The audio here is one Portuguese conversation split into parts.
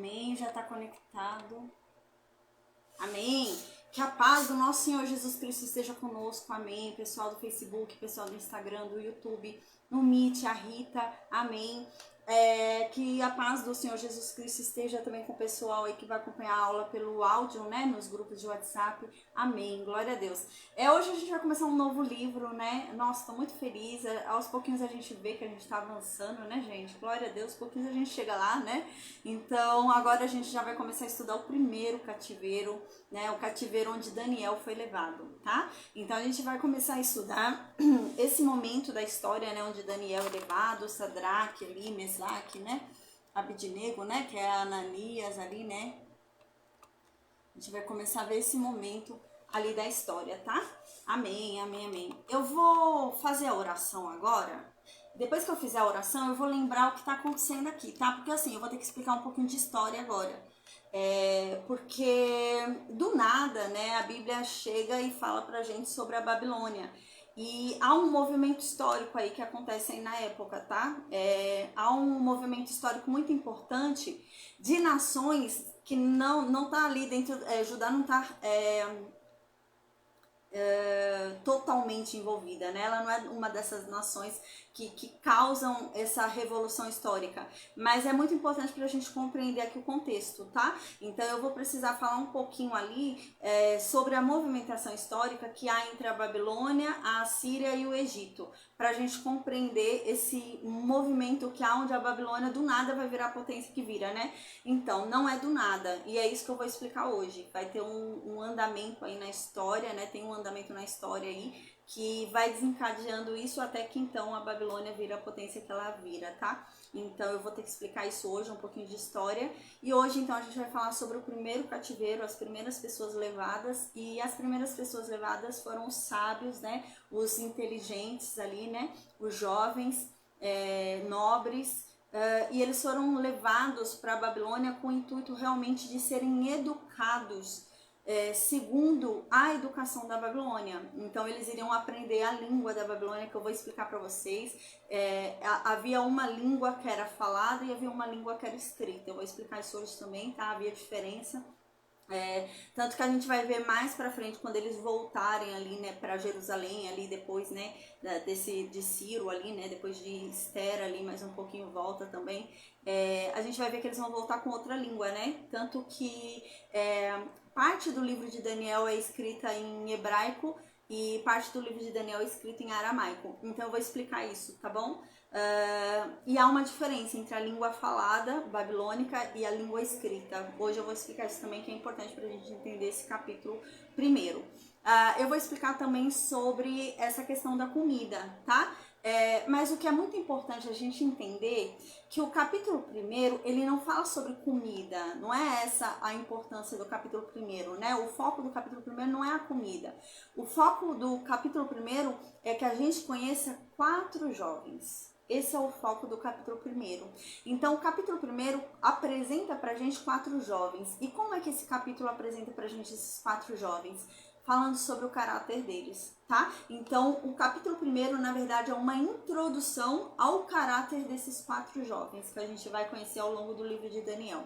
Amém? Já está conectado? Amém? Que a paz do nosso Senhor Jesus Cristo esteja conosco. Amém? Pessoal do Facebook, pessoal do Instagram, do YouTube, no Meet, a Rita. Amém? Que a paz do Senhor Jesus Cristo esteja também com o pessoal aí que vai acompanhar a aula pelo áudio, né? Nos grupos de WhatsApp. Amém. Glória a Deus. Hoje a gente vai começar um novo livro, né? Nossa, estou muito feliz. Aos pouquinhos a gente vê que a gente está avançando, né, gente? Glória a Deus. Pouquinhos a gente chega lá, né? Então, agora a gente já vai começar a estudar o primeiro cativeiro, né? O cativeiro onde Daniel foi levado, tá? Então, a gente vai começar a estudar esse momento da história, né? Onde Daniel é levado, Sadraque ali, Mesaque, né? Abednego, né? Que é Ananias ali, né? A gente vai começar a ver esse momento ali da história, tá? Amém, amém, amém. Eu vou fazer a oração agora. Depois que eu fizer a oração, eu vou lembrar o que está acontecendo aqui, tá? Porque assim, eu vou ter que explicar um pouquinho de história agora. Porque do nada, né, a Bíblia chega e fala pra gente sobre a Babilônia. E há um movimento histórico aí que acontece aí na época, tá? Há um movimento histórico muito importante de nações que não tá ali dentro, Judá não tá totalmente envolvida, né? Ela não é uma dessas nações que causam essa revolução histórica, mas é muito importante para a gente compreender aqui o contexto, tá? Então eu vou precisar falar um pouquinho ali sobre a movimentação histórica que há entre a Babilônia, a Assíria e o Egito, para a gente compreender esse movimento que há onde a Babilônia do nada vai virar a potência que vira, né? Então, não é do nada, e é isso que eu vou explicar hoje. Vai ter um andamento aí na história, né? Tem um andamento na história aí que vai desencadeando isso até que então a Babilônia vira a potência que ela vira, tá? Então eu vou ter que explicar isso hoje, um pouquinho de história. E hoje então a gente vai falar sobre o primeiro cativeiro, as primeiras pessoas levadas. E as primeiras pessoas levadas foram os sábios, né? Os inteligentes ali, né? Os jovens, nobres. E eles foram levados para a Babilônia com o intuito realmente de serem educados segundo a educação da Babilônia. Então eles iriam aprender a língua da Babilônia, que eu vou explicar para vocês. Havia uma língua que era falada e havia uma língua que era escrita. Eu vou explicar isso hoje também, tá? Havia diferença. Tanto que a gente vai ver mais pra frente quando eles voltarem ali, né, para Jerusalém ali depois, né, de Ciro ali, né, depois de Esther ali, mais um pouquinho volta também, a gente vai ver que eles vão voltar com outra língua, né, tanto que parte do livro de Daniel é escrita em hebraico e parte do livro de Daniel é escrita em aramaico, então eu vou explicar isso, tá bom? E há uma diferença entre a língua falada babilônica e a língua escrita. Hoje eu vou explicar isso também, que é importante para a gente entender esse capítulo primeiro. Eu vou explicar também sobre essa questão da comida, tá? Mas o que é muito importante a gente entender que o capítulo primeiro, ele não fala sobre comida, não é essa a importância do capítulo primeiro, né? O foco do capítulo primeiro não é a comida. O foco do capítulo primeiro é que a gente conheça 4 jovens. Esse é o foco do capítulo 1. Então, o capítulo 1 apresenta pra gente 4 jovens. E como é que esse capítulo apresenta pra gente esses 4 jovens? Falando sobre o caráter deles, tá? Então, o capítulo 1, na verdade, é uma introdução ao caráter desses 4 jovens, que a gente vai conhecer ao longo do livro de Daniel.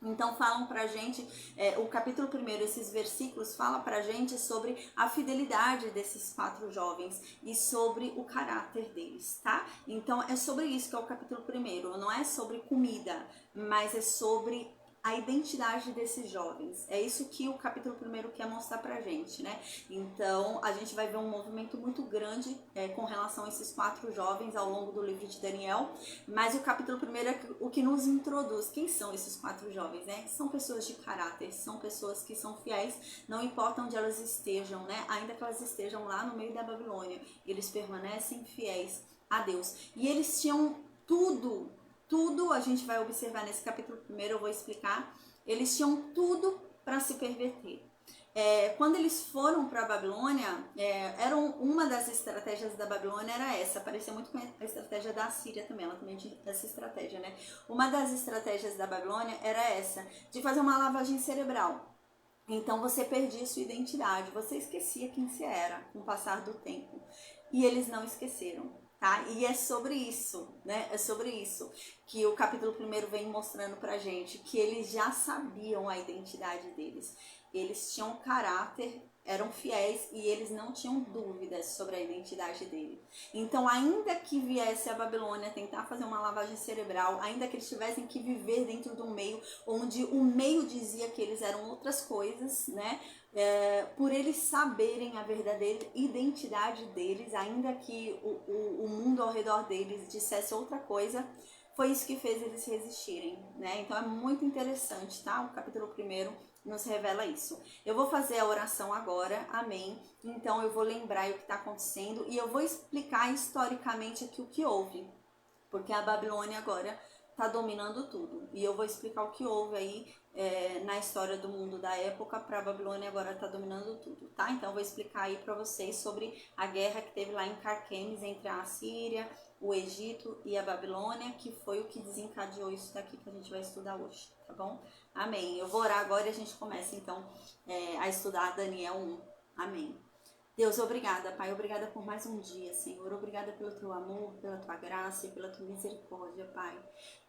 Então falam pra gente, o capítulo 1, esses versículos falam pra gente sobre a fidelidade desses 4 jovens e sobre o caráter deles, tá? Então é sobre isso que é o capítulo 1, não é sobre comida, mas é sobre a identidade desses jovens. É isso que o capítulo 1 quer mostrar pra gente, né? Então a gente vai ver um movimento muito grande com relação a esses 4 jovens ao longo do livro de Daniel, mas o capítulo 1 é o que nos introduz. Quem são esses 4 jovens, né? São pessoas de caráter, são pessoas que são fiéis, não importa onde elas estejam, né? Ainda que elas estejam lá no meio da Babilônia, eles permanecem fiéis a Deus. E eles tinham tudo a gente vai observar nesse capítulo 1, eu vou explicar, eles tinham tudo para se perverter. Quando eles foram para a Babilônia, uma das estratégias da Babilônia era essa, parecia muito com a estratégia da Assíria também, ela também tinha essa estratégia, né? Uma das estratégias da Babilônia era essa, de fazer uma lavagem cerebral. Então você perdia sua identidade, você esquecia quem você era com o passar do tempo. E eles não esqueceram. tá? E é sobre isso, né? É sobre isso que o capítulo 1 vem mostrando pra gente, que eles já sabiam a identidade deles. Eles tinham caráter, eram fiéis e eles não tinham dúvidas sobre a identidade dele. Então, ainda que viesse a Babilônia tentar fazer uma lavagem cerebral, ainda que eles tivessem que viver dentro do meio, onde o meio dizia que eles eram outras coisas, né? Por eles saberem a verdadeira identidade deles, ainda que o mundo ao redor deles dissesse outra coisa, foi isso que fez eles resistirem, né? Então é muito interessante, tá? O capítulo 1 nos revela isso. Eu vou fazer a oração agora, amém? Então eu vou lembrar o que está acontecendo e eu vou explicar historicamente aqui o que houve, porque a Babilônia agora está dominando tudo. E eu vou explicar o que houve aí na história do mundo da época para a Babilônia agora está dominando tudo, tá? Então eu vou explicar aí para vocês sobre a guerra que teve lá em Carquemes entre a Assíria, o Egito e a Babilônia, que foi o que desencadeou isso daqui que a gente vai estudar hoje, tá bom? Amém. Eu vou orar agora e a gente começa então a estudar Daniel 1. Amém. Deus, obrigada, Pai. Obrigada por mais um dia, Senhor. Obrigada pelo teu amor, pela tua graça e pela tua misericórdia, Pai.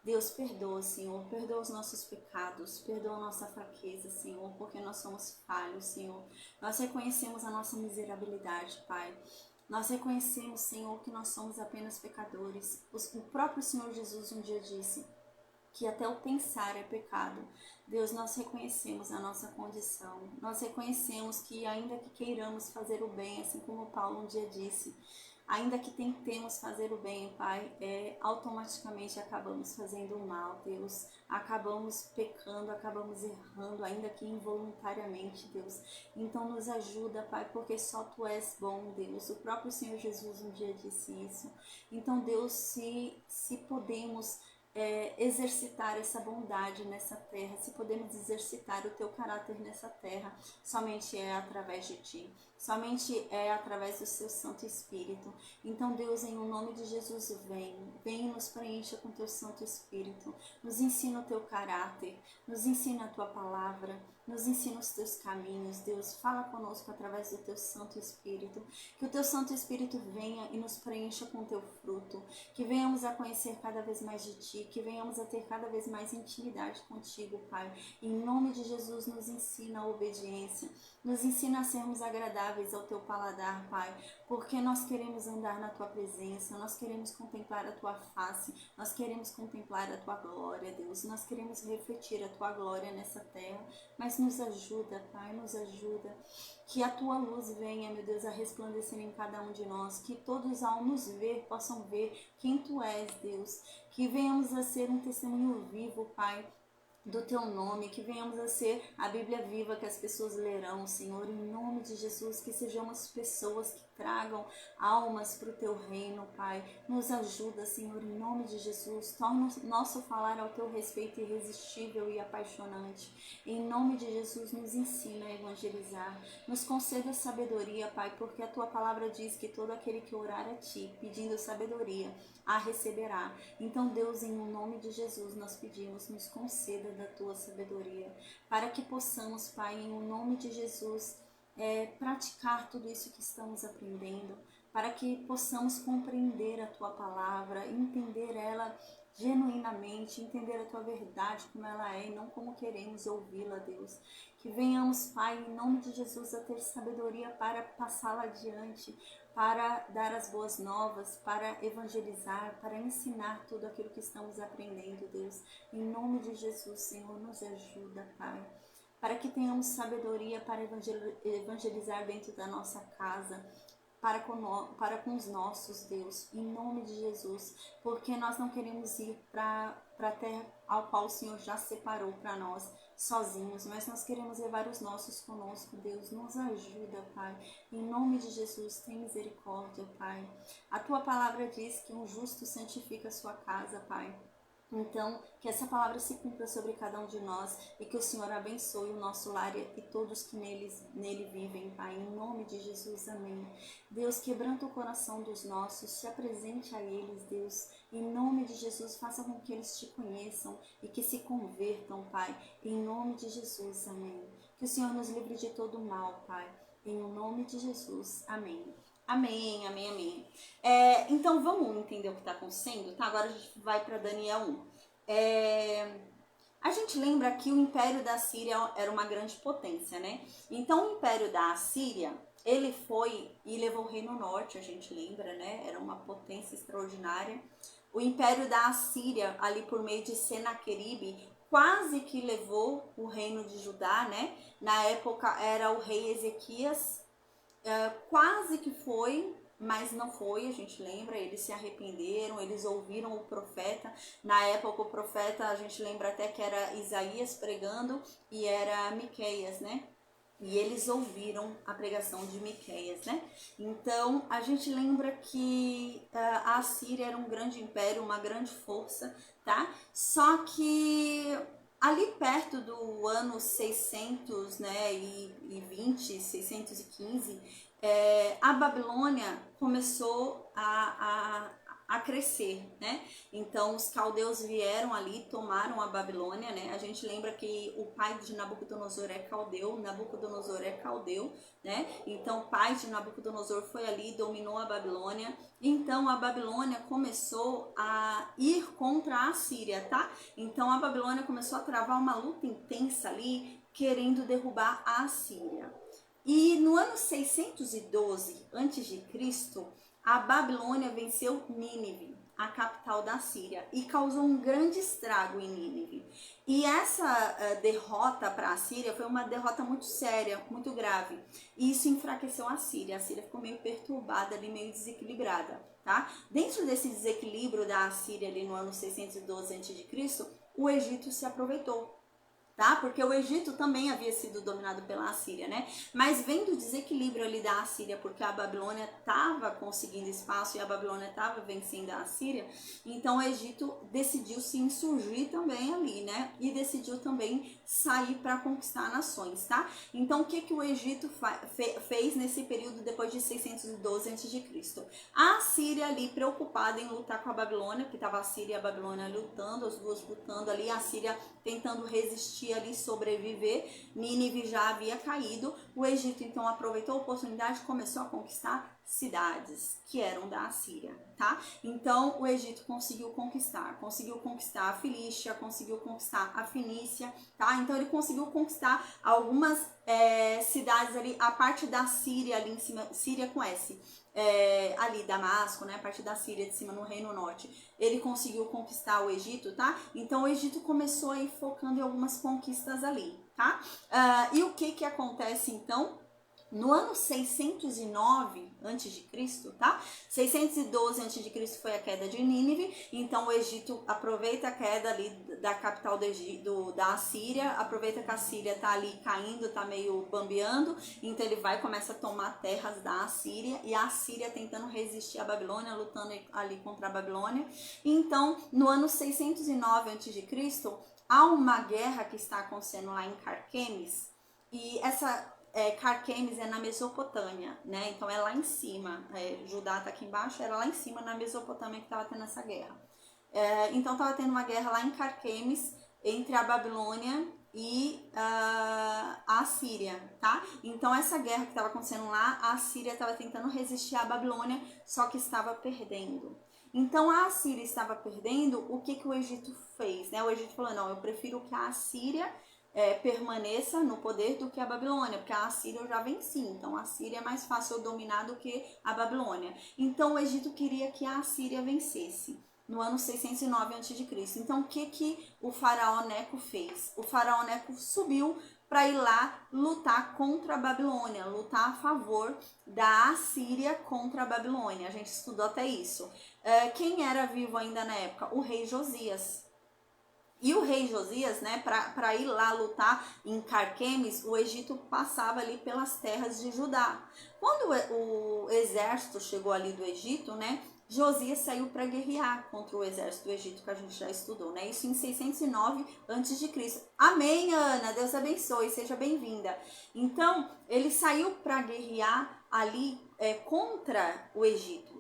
Deus, perdoa, Senhor. Perdoa os nossos pecados. Perdoa a nossa fraqueza, Senhor, porque nós somos falhos, Senhor. Nós reconhecemos a nossa miserabilidade, Pai. Nós reconhecemos, Senhor, que nós somos apenas pecadores. O próprio Senhor Jesus um dia disse que até o pensar é pecado. Deus, nós reconhecemos a nossa condição. Nós reconhecemos que ainda que queiramos fazer o bem, assim como Paulo um dia disse, ainda que tentemos fazer o bem, Pai, automaticamente acabamos fazendo o mal, Deus. Acabamos pecando, acabamos errando, ainda que involuntariamente, Deus. Então nos ajuda, Pai, porque só Tu és bom, Deus. O próprio Senhor Jesus um dia disse isso. Então, Deus, se podemos exercitar essa bondade nessa terra, se podemos exercitar o teu caráter nessa terra, somente é através de ti, somente é através do seu Santo Espírito. Então, Deus, em o nome de Jesus, vem e nos preencha com teu Santo Espírito, nos ensina o teu caráter, nos ensina a tua palavra, nos ensina os teus caminhos. Deus, fala conosco através do teu Santo Espírito, que o teu Santo Espírito venha e nos preencha com o teu fruto, que venhamos a conhecer cada vez mais de ti, que venhamos a ter cada vez mais intimidade contigo, Pai. Em nome de Jesus, nos ensina a obediência, nos ensina a sermos agradáveis ao teu paladar, Pai, porque nós queremos andar na tua presença, nós queremos contemplar a tua face, nós queremos contemplar a tua glória, Deus, nós queremos refletir a tua glória nessa terra, mas nos ajuda, Pai, nos ajuda, que a tua luz venha, meu Deus, a resplandecer em cada um de nós, que todos ao nos ver possam ver quem tu és, Deus, que venhamos a ser um testemunho vivo, Pai, do teu nome, que venhamos a ser a Bíblia viva que as pessoas lerão, Senhor, em nome de Jesus, que sejamos pessoas que tragam almas para o teu reino, Pai. Nos ajuda, Senhor, em nome de Jesus. Torna o nosso falar ao teu respeito irresistível e apaixonante. Em nome de Jesus, nos ensina a evangelizar. Nos conceda sabedoria, Pai, porque a tua palavra diz que todo aquele que orar a ti, pedindo sabedoria, a receberá. Então, Deus, em nome de Jesus, nós pedimos, nos conceda da tua sabedoria, para que possamos, Pai, em nome de Jesus, praticar tudo isso que estamos aprendendo, para que possamos compreender a tua palavra, entender ela genuinamente, entender a tua verdade como ela é e não como queremos ouvi-la, Deus. Que venhamos, Pai, em nome de Jesus, a ter sabedoria para passá-la adiante, para dar as boas novas, para evangelizar, para ensinar tudo aquilo que estamos aprendendo, Deus. Em nome de Jesus, Senhor, nos ajuda, Pai, para que tenhamos sabedoria para evangelizar dentro da nossa casa, para com os nossos, Deus, em nome de Jesus, porque nós não queremos ir para a terra ao qual o Senhor já separou para nós, sozinhos, mas nós queremos levar os nossos conosco, Deus, nos ajuda, Pai, em nome de Jesus, tem misericórdia, Pai. A tua palavra diz que um justo santifica a sua casa, Pai. Então, que essa palavra se cumpra sobre cada um de nós e que o Senhor abençoe o nosso lar e todos que nele vivem, Pai, em nome de Jesus, amém. Deus, quebranta o coração dos nossos, se apresente a eles, Deus, em nome de Jesus, faça com que eles te conheçam e que se convertam, Pai, em nome de Jesus, amém. Que o Senhor nos livre de todo mal, Pai, em nome de Jesus, amém. Amém, amém, amém. Então vamos entender o que está acontecendo, tá? Agora a gente vai para Daniel 1. A gente lembra que o Império da Síria era uma grande potência, né? Então o Império da Síria, ele foi e levou o Reino Norte, a gente lembra, né? Era uma potência extraordinária. O Império da Síria, ali por meio de Senaqueribe, quase que levou o reino de Judá, né? Na época era o rei Ezequias, quase que foi, mas não foi, a gente lembra, eles se arrependeram, eles ouviram o profeta. Na época o profeta, a gente lembra até que era Isaías pregando e era Miqueias, né? E eles ouviram a pregação de Miqueias, né? Então a gente lembra que a Assíria era um grande império, uma grande força, tá? Só que ali perto do ano 600, né, e 20, 615, a Babilônia começou a crescer, né? Então os caldeus vieram ali, tomaram a Babilônia, né? A gente lembra que o pai de Nabucodonosor é caldeu, Nabucodonosor é caldeu, né? Então o pai de Nabucodonosor foi ali, dominou a Babilônia. Então a Babilônia começou a ir contra a Assíria, tá? Então a Babilônia começou a travar uma luta intensa ali, querendo derrubar a Assíria. E no ano 612 a.C., a Babilônia venceu Nínive, a capital da Síria, e causou um grande estrago em Nínive. E essa derrota para a Síria foi uma derrota muito séria, muito grave. E isso enfraqueceu a Síria. A Síria ficou meio perturbada ali, meio desequilibrada, tá? Dentro desse desequilíbrio da Síria ali no ano 612 a.C., o Egito se aproveitou. Tá? Porque o Egito também havia sido dominado pela Assíria, né? Mas vendo o desequilíbrio ali da Assíria, porque a Babilônia estava conseguindo espaço e a Babilônia estava vencendo a Assíria, então o Egito decidiu se insurgir também ali, né? E decidiu também sair para conquistar nações, tá? Então o que o Egito fez nesse período depois de 612 a.C.? A Assíria ali preocupada em lutar com a Babilônia, que estava a Síria e a Babilônia lutando, as duas lutando ali, a Síria tentando resistir ali, sobreviver. Nínive já havia caído. O Egito então aproveitou a oportunidade e começou a conquistar cidades que eram da Assíria, tá? Então o Egito conseguiu conquistar a Filístia, conseguiu conquistar a Fenícia, tá? Então ele conseguiu conquistar algumas cidades ali, a parte da Síria ali em cima, Síria com S, ali Damasco, né, a parte da Síria de cima no Reino Norte, ele conseguiu conquistar o Egito, tá? Então o Egito começou a ir focando em algumas conquistas ali, tá? E o que acontece então? No ano 609 a.C., tá? 612 a.C. foi a queda de Nínive, então o Egito aproveita a queda ali da capital da Assíria, aproveita que a Síria tá ali caindo, tá meio bambeando, então ele começa a tomar terras da Assíria, e a Assíria tentando resistir à Babilônia, lutando ali contra a Babilônia. Então, no ano 609 a.C., há uma guerra que está acontecendo lá em Carquemes, e essa Carquemes é na Mesopotâmia, né? Então é lá em cima. Judá está aqui embaixo, era lá em cima na Mesopotâmia que estava tendo essa guerra. Então estava tendo uma guerra lá em Carquemes entre a Babilônia e a Assíria, tá? Então essa guerra que estava acontecendo lá, a Assíria estava tentando resistir à Babilônia, só que estava perdendo. Então a Assíria estava perdendo, o que o Egito fez, né? O Egito falou, não, eu prefiro que a Assíria permaneça no poder do que a Babilônia, porque a Assíria eu já venci, então a Assíria é mais fácil eu dominar do que a Babilônia. Então o Egito queria que a Assíria vencesse no ano 609 a.C. Então o que o faraó Neco fez? O faraó Neco subiu para ir lá lutar contra a Babilônia, lutar a favor da Assíria contra a Babilônia. A gente estudou até isso. Quem era vivo ainda na época? O rei Josias. E o rei Josias, né, para ir lá lutar em Carquemes, o Egito passava ali pelas terras de Judá. Quando o exército chegou ali do Egito, né, Josias saiu para guerrear contra o exército do Egito, que a gente já estudou, né? Isso em 609 a.C. Amém, Ana? Deus abençoe, seja bem-vinda. Então, ele saiu para guerrear ali contra o Egito.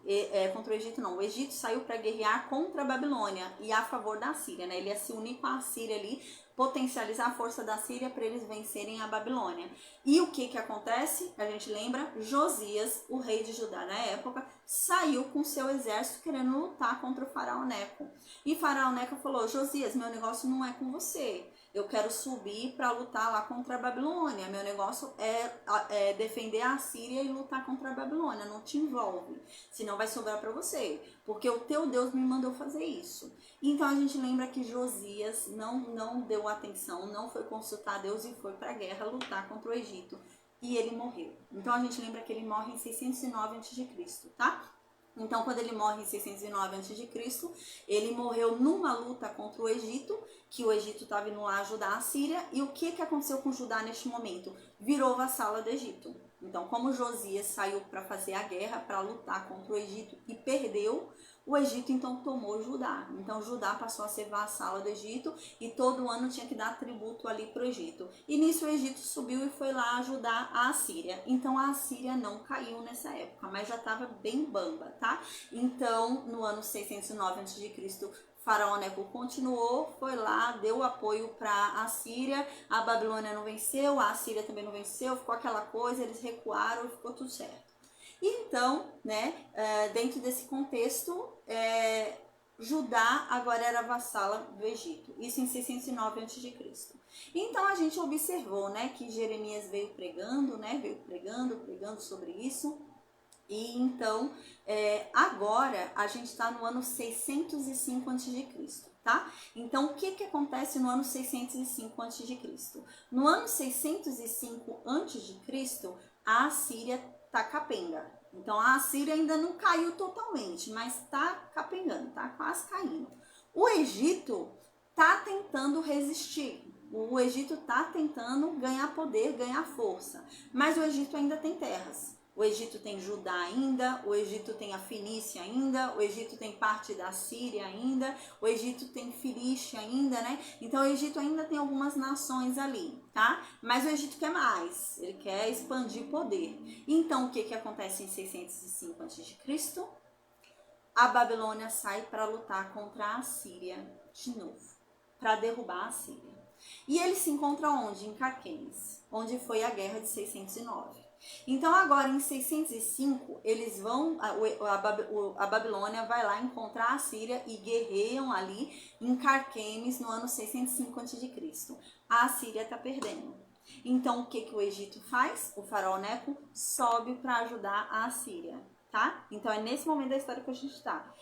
Contra o Egito não, o Egito saiu para guerrear contra a Babilônia e a favor da Síria, né? Ele ia se unir com a Síria ali, potencializar a força da Síria para eles vencerem a Babilônia. E o que acontece? A gente lembra, Josias, o rei de Judá na época, saiu com seu exército querendo lutar contra o faraó Neco. E faraó Neco falou: Josias, meu negócio não é com você. Eu quero subir para lutar lá contra a Babilônia. Meu negócio é defender a Síria e lutar contra a Babilônia. Não te envolve, senão vai sobrar para você, porque o teu Deus me mandou fazer isso. Então a gente lembra que Josias não deu atenção, não foi consultar Deus e foi para a guerra lutar contra o Egito. E ele morreu. Então a gente lembra que ele morre em 609 a.C., tá? Então, quando ele morre em 609 a.C., ele morreu numa luta contra o Egito, que o Egito estava indo lá ajudar a Síria. E o que aconteceu com Judá neste momento? Virou vassala do Egito. Então, como Josias saiu para fazer a guerra, para lutar contra o Egito e perdeu, o Egito então tomou Judá. Então Judá passou a ser vassala do Egito e todo ano tinha que dar tributo ali para o Egito. E nisso o Egito subiu e foi lá ajudar a Assíria. Então a Assíria não caiu nessa época, mas já estava bem bamba, tá? Então no ano 609 a.C., Faraó Neco continuou, foi lá, deu apoio para a Síria, a Babilônia não venceu, a Assíria também não venceu, ficou aquela coisa, eles recuaram e ficou tudo certo. Então, né, dentro desse contexto, Judá agora era vassala do Egito, isso em 609 a.C. Então a gente observou, né, que Jeremias veio pregando sobre isso. E então, agora a gente está no ano 605 a.C., tá? Então, o que acontece no ano 605 a.C.? No ano 605 a.C., a Assíria tá capenga. Então, a Assíria ainda não caiu totalmente, mas tá capengando, tá quase caindo. O Egito tá tentando resistir. O Egito tá tentando ganhar poder, ganhar força. Mas o Egito ainda tem terras. O Egito tem Judá ainda, o Egito tem a Fenícia ainda, o Egito tem parte da Síria ainda, o Egito tem Filistia ainda, né? Então o Egito ainda tem algumas nações ali, tá? Mas o Egito quer mais, ele quer expandir poder. Então o que acontece em 605 a.C.? A Babilônia sai para lutar contra a Assíria de novo, para derrubar a Assíria. E eles se encontram onde? Em Carquemes, onde foi a guerra de 609. Então agora em 605 eles vão, a Babilônia vai lá encontrar a Síria e guerreiam ali em Carquemes no ano 605 a.C. A Síria está perdendo. Então o que o Egito faz? O faraó Neco sobe para ajudar a Síria, tá? Então é nesse momento da história que a gente está.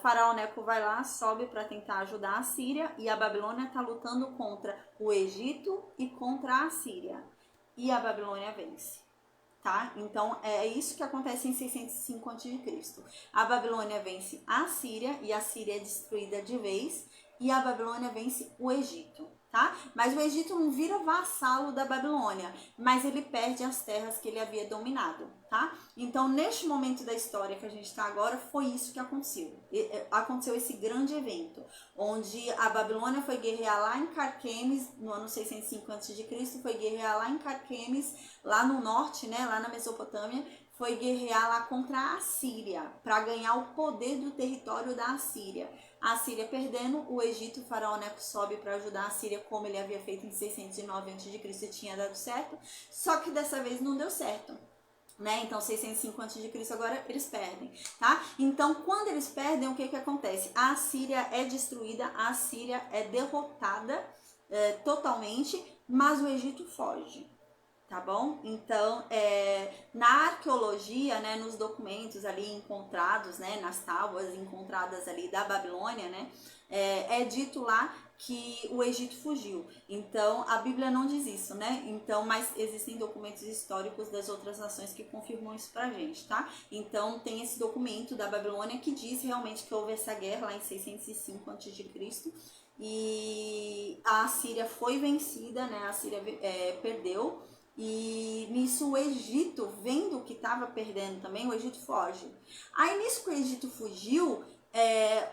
Faraó Neco vai lá, sobe para tentar ajudar a Síria e a Babilônia está lutando contra o Egito e contra a Síria. E a Babilônia vence. Tá? Então é isso que acontece em 605 a.C. A Babilônia vence a Síria e a Síria é destruída de vez e a Babilônia vence o Egito, tá? Mas o Egito não vira vassalo da Babilônia, mas ele perde as terras que ele havia dominado, tá? Então neste momento da história que a gente está agora foi isso que aconteceu. Aconteceu esse grande evento, onde a Babilônia foi guerrear lá em Carquemes no ano 605 a.C., foi guerrear lá em Carquemes, lá no norte, né, lá na Mesopotâmia, foi guerrear lá contra a Assíria, para ganhar o poder do território da Assíria. A Síria perdendo, o Egito, o faraó Neco sobe para ajudar a Síria, como ele havia feito em 609 a.C. e tinha dado certo, só que dessa vez não deu certo. Né? Então 605 a.C. agora eles perdem, tá? Então quando eles perdem, o que acontece? A Síria é destruída, a Síria é derrotada totalmente, mas o Egito foge. Tá bom? Então, na arqueologia, né, nos documentos ali encontrados, né, nas tábuas encontradas ali da Babilônia, né, é dito lá que o Egito fugiu. Então, a Bíblia não diz isso, né? Então, mas existem documentos históricos das outras nações que confirmam isso pra gente, tá? Então, tem esse documento da Babilônia que diz realmente que houve essa guerra lá em 605 a.C. E a Síria foi vencida, né? A Síria perdeu. E nisso o Egito, vendo que estava perdendo também, o Egito foge. Aí nisso que o Egito fugiu,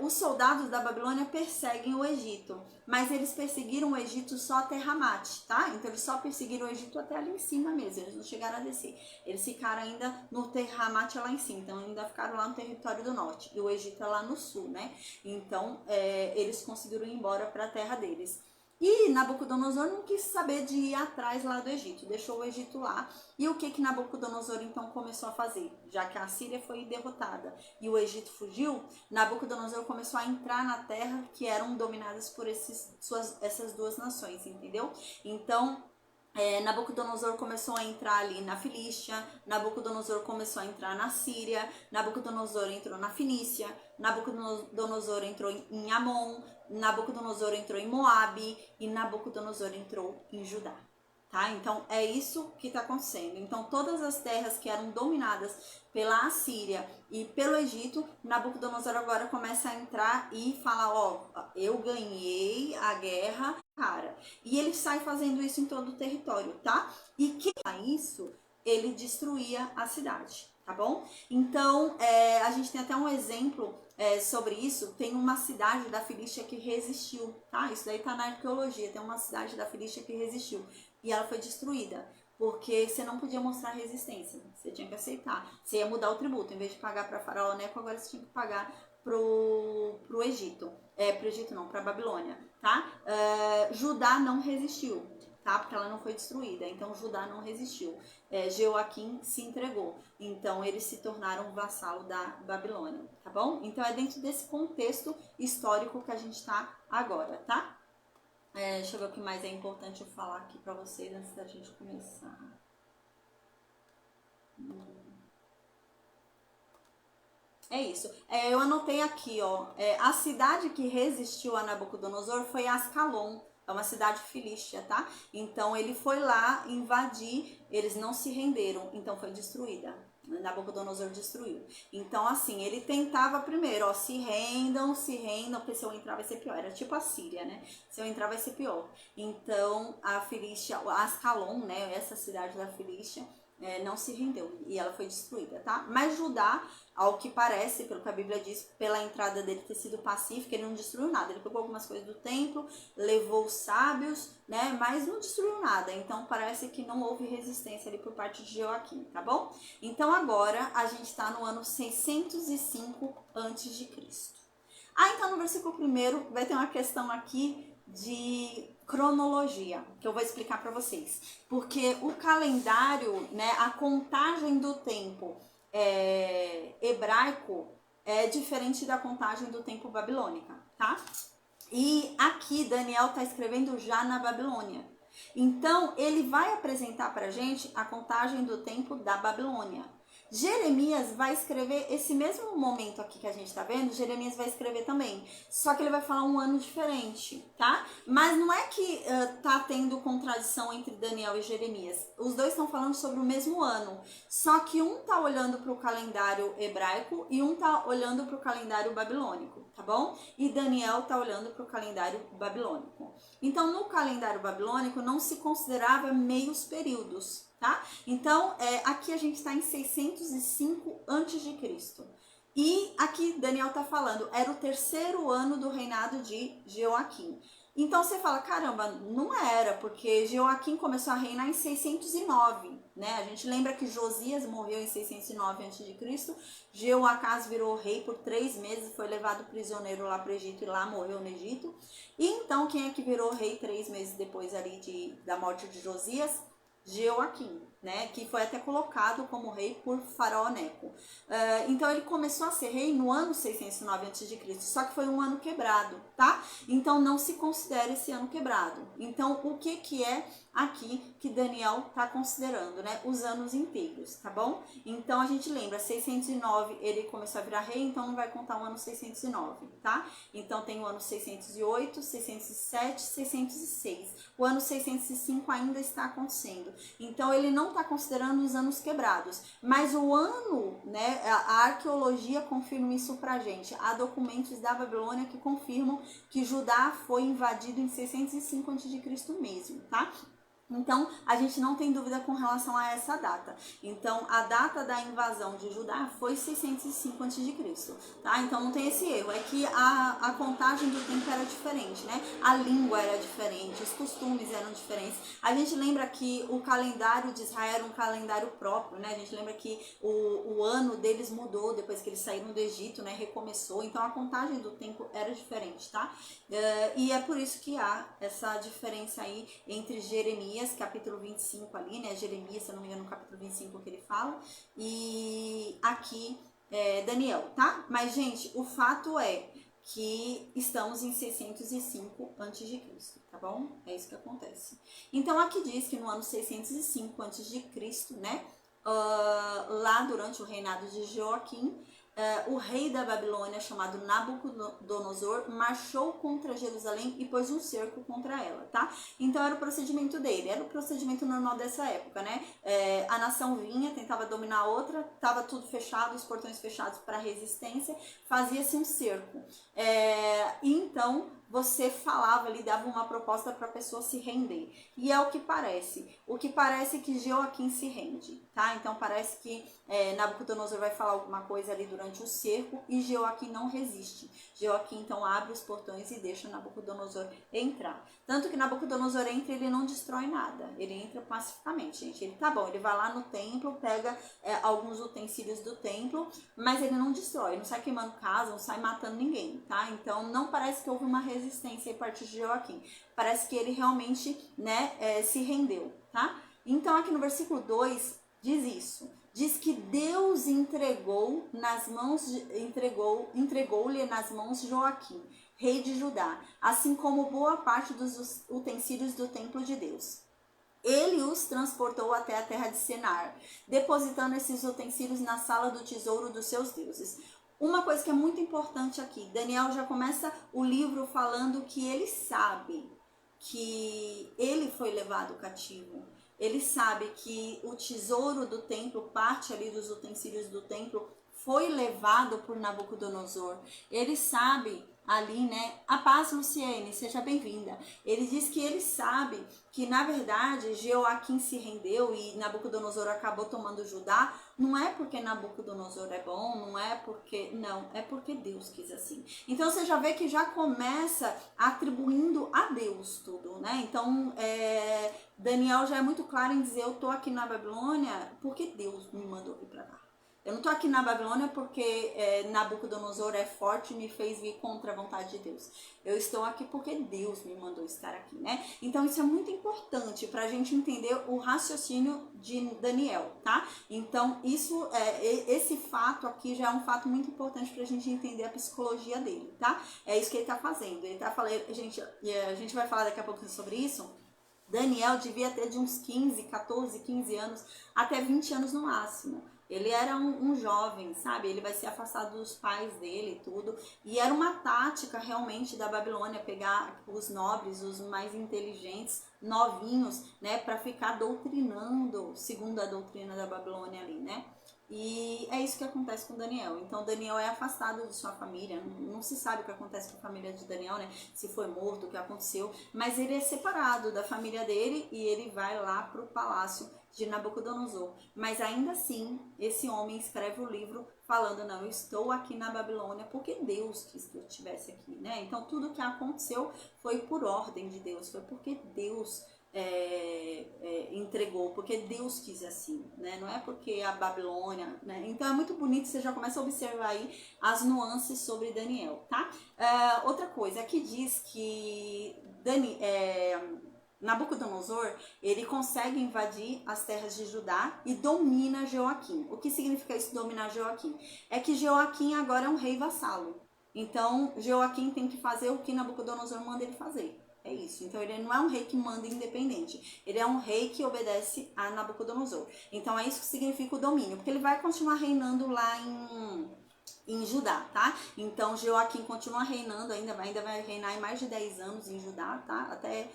os soldados da Babilônia perseguem o Egito. Mas eles perseguiram o Egito só até Ramate, tá? Então eles só perseguiram o Egito até ali em cima mesmo, eles não chegaram a descer. Eles ficaram ainda no Ramate lá em cima, então ainda ficaram lá no território do norte. E o Egito é lá no sul, né? Então eles conseguiram ir embora para a terra deles. E Nabucodonosor não quis saber de ir atrás lá do Egito, deixou o Egito lá. E o que Nabucodonosor então começou a fazer? Já que a Síria foi derrotada e o Egito fugiu, Nabucodonosor começou a entrar na terra que eram dominadas por essas duas nações, entendeu? Então, Nabucodonosor começou a entrar ali na Filístia, Nabucodonosor começou a entrar na Síria, Nabucodonosor entrou na Fenícia, Nabucodonosor entrou em Amon, Nabucodonosor entrou em Moabe e Nabucodonosor entrou em Judá. Tá? Então é isso que está acontecendo. Então todas as terras que eram dominadas pela Assíria e pelo Egito, Nabucodonosor agora começa a entrar e fala, ó, eu ganhei a guerra, cara. E ele sai fazendo isso em todo o território, tá? E que isso, ele destruía a cidade, tá bom? Então a gente tem até um exemplo sobre isso. Tem uma cidade da Filístia que resistiu, tá? Isso daí tá na arqueologia. Tem uma cidade da Filístia que resistiu e ela foi destruída, porque você não podia mostrar resistência, você tinha que aceitar. Você ia mudar o tributo, em vez de pagar para Faraó Neco, agora você tinha que pagar pro Egito. Pro Egito não, pra Babilônia, tá? Judá não resistiu, tá? Porque ela não foi destruída, então Judá não resistiu. Jeoaquim se entregou, então eles se tornaram vassalo da Babilônia, tá bom? Então é dentro desse contexto histórico que a gente tá agora, tá? Deixa eu ver o que mais é importante eu falar aqui pra vocês antes da gente começar. É isso. Eu anotei aqui, ó. A cidade que resistiu a Nabucodonosor foi Ascalon. É uma cidade filístia, tá? Então ele foi lá invadir, eles não se renderam, então foi destruída. Nabucodonosor destruiu. Então, assim, ele tentava primeiro, ó, se rendam, porque se eu entrar vai ser pior. Era tipo a Síria, né? Se eu entrar vai ser pior. Então, a Filístia, Ascalon, né? Essa cidade da Filístia, não se rendeu e ela foi destruída, tá? Mas Judá, ao que parece, pelo que a Bíblia diz, pela entrada dele ter sido pacífica, ele não destruiu nada. Ele pegou algumas coisas do templo, levou os sábios, né? Mas não destruiu nada. Então parece que não houve resistência ali por parte de Joaquim, tá bom? Então agora a gente está no ano 605 a.C. Então no versículo 1 vai ter uma questão aqui de cronologia, que eu vou explicar para vocês. Porque o calendário, né, a contagem do tempo hebraico é diferente da contagem do tempo babilônica, tá? E aqui Daniel está escrevendo já na Babilônia. Então ele vai apresentar para a gente a contagem do tempo da Babilônia. Jeremias vai escrever esse mesmo momento aqui que a gente está vendo, Jeremias vai escrever também, só que ele vai falar um ano diferente, tá? Mas não é que tá tendo contradição entre Daniel e Jeremias, os dois estão falando sobre o mesmo ano, só que um tá olhando para o calendário hebraico e um tá olhando para o calendário babilônico, tá bom? E Daniel tá olhando para o calendário babilônico. Então, no calendário babilônico não se considerava meios períodos, tá? Então, aqui a gente está em 605 a.C. E aqui Daniel está falando, era o terceiro ano do reinado de Jeoaquim. Então você fala, caramba, não era, porque Jeoaquim começou a reinar em 609, né? A gente lembra que Josias morreu em 609 a.C., Jeoacás virou rei por 3 meses, foi levado prisioneiro lá para o Egito e lá morreu no Egito. E então quem é que virou rei 3 meses depois ali da morte de Josias? Jeoaquim, né, que foi até colocado como rei por Faraó Neco. Então ele começou a ser rei no ano 609 a.C., só que foi um ano quebrado, tá? Então não se considera esse ano quebrado. Então o que é aqui que Daniel está considerando, né? Os anos inteiros, tá bom? Então a gente lembra, 609 ele começou a virar rei, então não vai contar o ano 609, tá? Então tem o ano 608, 607, 606. O ano 605 ainda está acontecendo. Então ele não está considerando os anos quebrados, mas o ano, né, a arqueologia confirma isso pra gente. Há documentos da Babilônia que confirmam que Judá foi invadido em 605 a.C. mesmo, tá? Então, a gente não tem dúvida com relação a essa data. Então, a data da invasão de Judá foi 605 a.C., tá? Então, não tem esse erro. É que a contagem do tempo era diferente, né? A língua era diferente, os costumes eram diferentes. A gente lembra que o calendário de Israel era um calendário próprio, né? A gente lembra que o ano deles mudou depois que eles saíram do Egito, né? Recomeçou. Então, a contagem do tempo era diferente, tá? E é por isso que há essa diferença aí entre Jeremias, capítulo 25 ali, né? Jeremias, se eu não me engano, no capítulo 25 que ele fala, e aqui Daniel, tá? Mas, gente, o fato é que estamos em 605 a.C., tá bom? É isso que acontece. Então, aqui diz que no ano 605 a.C., né? Lá durante o reinado de Joaquim, o rei da Babilônia, chamado Nabucodonosor, marchou contra Jerusalém e pôs um cerco contra ela, tá? Então era o procedimento dele, era o procedimento normal dessa época, né? A nação vinha, tentava dominar a outra, tava tudo fechado, os portões fechados para resistência, fazia-se um cerco. E então você falava ali, dava uma proposta para a pessoa se render. E é o que parece. O que parece é que Joaquim se rende, tá? Então parece que Nabucodonosor vai falar alguma coisa ali durante o cerco e Joaquim não resiste. Joaquim então abre os portões e deixa Nabucodonosor entrar. Tanto que Nabucodonosor entra e ele não destrói nada. Ele entra pacificamente, gente. Ele tá bom, ele vai lá no templo, pega alguns utensílios do templo, mas ele não destrói, não sai queimando casa, não sai matando ninguém, tá? Então não parece que houve uma resistência a partir de Joaquim. Parece que ele realmente, né, se rendeu, tá? Então aqui no versículo 2 diz isso. Diz que Deus entregou-lhe nas mãos Joaquim, rei de Judá, assim como boa parte dos utensílios do templo de Deus. Ele os transportou até a terra de Senar, depositando esses utensílios na sala do tesouro dos seus deuses. Uma coisa que é muito importante aqui, Daniel já começa o livro falando que ele sabe que ele foi levado cativo. Ele sabe que o tesouro do templo, parte ali dos utensílios do templo, foi levado por Nabucodonosor. Ele sabe ali, né? A paz, Luciene, seja bem-vinda. Ele diz que ele sabe que, na verdade, Joaquim se rendeu e Nabucodonosor acabou tomando Judá. Não é porque Nabucodonosor é bom, não é porque... Não, é porque Deus quis assim. Então, você já vê que já começa atribuindo a Deus tudo, né? Então, Daniel já é muito claro em dizer, eu tô aqui na Babilônia porque Deus me mandou vir para cá. Eu não estou aqui na Babilônia porque Nabucodonosor é forte e me fez vir contra a vontade de Deus. Eu estou aqui porque Deus me mandou estar aqui, né? Então isso é muito importante para a gente entender o raciocínio de Daniel, tá? Então esse fato aqui já é um fato muito importante para a gente entender a psicologia dele, tá? É isso que ele está fazendo. Ele está falando, a gente vai falar daqui a pouco sobre isso. Daniel devia ter de uns 14, 15 anos até 20 anos no máximo. Ele era um jovem, sabe? Ele vai ser afastado dos pais dele e tudo. E era uma tática realmente da Babilônia pegar os nobres, os mais inteligentes, novinhos, né? Para ficar doutrinando, segundo a doutrina da Babilônia ali, né? E é isso que acontece com Daniel. Então Daniel é afastado de sua família. Não se sabe o que acontece com a família de Daniel, né? Se foi morto, o que aconteceu. Mas ele é separado da família dele e ele vai lá para o palácio de Nabucodonosor. Mas ainda assim, esse homem escreve o livro falando, não, eu estou aqui na Babilônia porque Deus quis que eu estivesse aqui, né? Então tudo que aconteceu foi por ordem de Deus, foi porque Deus entregou, porque Deus quis assim, né? Não é porque a Babilônia, né? Então é muito bonito, você já começa a observar aí as nuances sobre Daniel, tá? Outra coisa, aqui diz que Nabucodonosor, ele consegue invadir as terras de Judá e domina Joaquim. O que significa isso, dominar Joaquim? É que Joaquim agora é um rei vassalo. Então, Joaquim tem que fazer o que Nabucodonosor manda ele fazer. É isso. Então, ele não é um rei que manda independente. Ele é um rei que obedece a Nabucodonosor. Então, é isso que significa o domínio. Porque ele vai continuar reinando lá em Judá, tá? Então, Joaquim continua reinando, ainda vai reinar em mais de 10 anos em Judá, tá? Até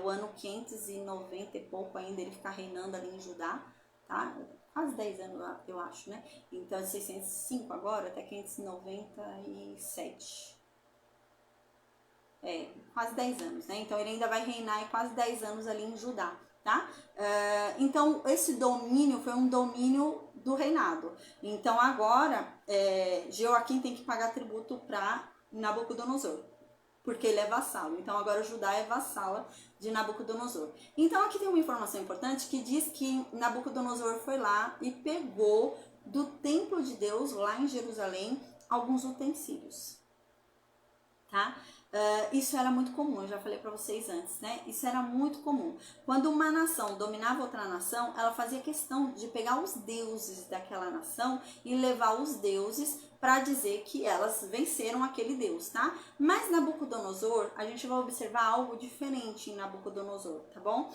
o ano 590 e pouco ainda ele fica reinando ali em Judá, tá? Quase 10 anos, eu acho, né? Então, 605 agora, até 597. Quase 10 anos, né? Então, ele ainda vai reinar quase 10 anos ali em Judá, tá? Então, esse domínio foi um domínio do reinado. Então, agora, Jeoaquim tem que pagar tributo para Nabucodonosor, porque ele é vassalo. Então, agora Judá é vassala de Nabucodonosor. Então, aqui tem uma informação importante que diz que Nabucodonosor foi lá e pegou do templo de Deus, lá em Jerusalém, alguns utensílios, tá? Isso era muito comum, eu já falei para vocês antes, né? Isso era muito comum. Quando uma nação dominava outra nação, ela fazia questão de pegar os deuses daquela nação e levar os deuses para dizer que elas venceram aquele deus, tá? Mas Nabucodonosor, a gente vai observar algo diferente em Nabucodonosor, tá bom?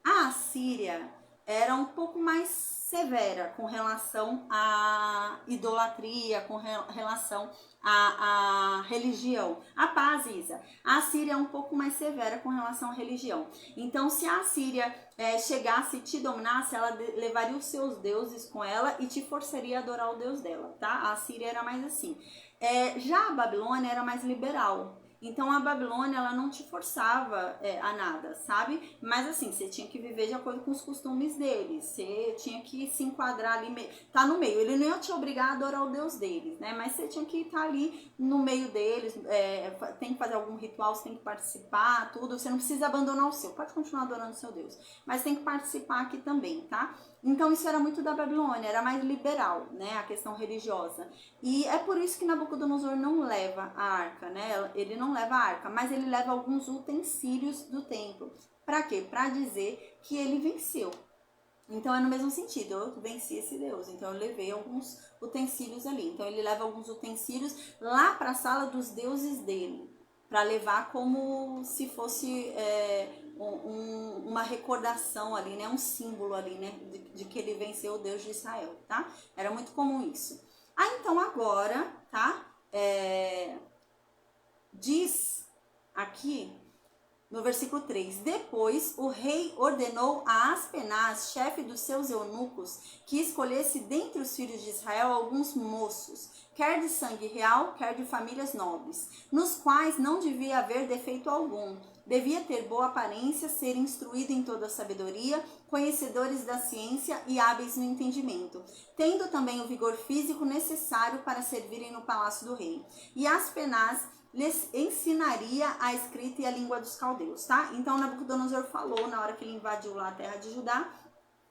A Assíria era um pouco mais severa com relação à idolatria, com relação à religião. A paz, Isa. A Assíria é um pouco mais severa com relação à religião. Então, se a Assíria chegasse e te dominasse, ela levaria os seus deuses com ela e te forçaria a adorar o deus dela, tá? A Assíria era mais assim. Já a Babilônia era mais liberal. Então a Babilônia, ela não te forçava a nada, sabe? Mas assim, você tinha que viver de acordo com os costumes deles, você tinha que se enquadrar ali, tá no meio. Ele não ia te obrigar a adorar o Deus deles, né? Mas você tinha que estar ali no meio deles, tem que fazer algum ritual, você tem que participar, tudo. Você não precisa abandonar o seu, pode continuar adorando o seu Deus, mas tem que participar aqui também, tá? Então isso era muito da Babilônia, era mais liberal, né, a questão religiosa. E é por isso que Nabucodonosor não leva a arca, né? Ele não leva a arca, mas ele leva alguns utensílios do templo. Para quê? Para dizer que ele venceu. Então é no mesmo sentido, eu venci esse Deus, então eu levei alguns utensílios ali. Então ele leva alguns utensílios lá para a sala dos deuses dele, para levar como se fosse uma recordação ali, né? Um símbolo ali, né? De que ele venceu o Deus de Israel, tá? Era muito comum isso. Então agora, tá? Diz aqui no versículo 3, depois o rei ordenou a Aspenaz, chefe dos seus eunucos, que escolhesse dentre os filhos de Israel alguns moços, quer de sangue real, quer de famílias nobres, nos quais não devia haver defeito algum. Devia ter boa aparência, ser instruído em toda a sabedoria, conhecedores da ciência e hábeis no entendimento, tendo também o vigor físico necessário para servirem no palácio do rei. E Aspenaz lhes ensinaria a escrita e a língua dos caldeus, tá? Então Nabucodonosor falou, na hora que ele invadiu lá a terra de Judá,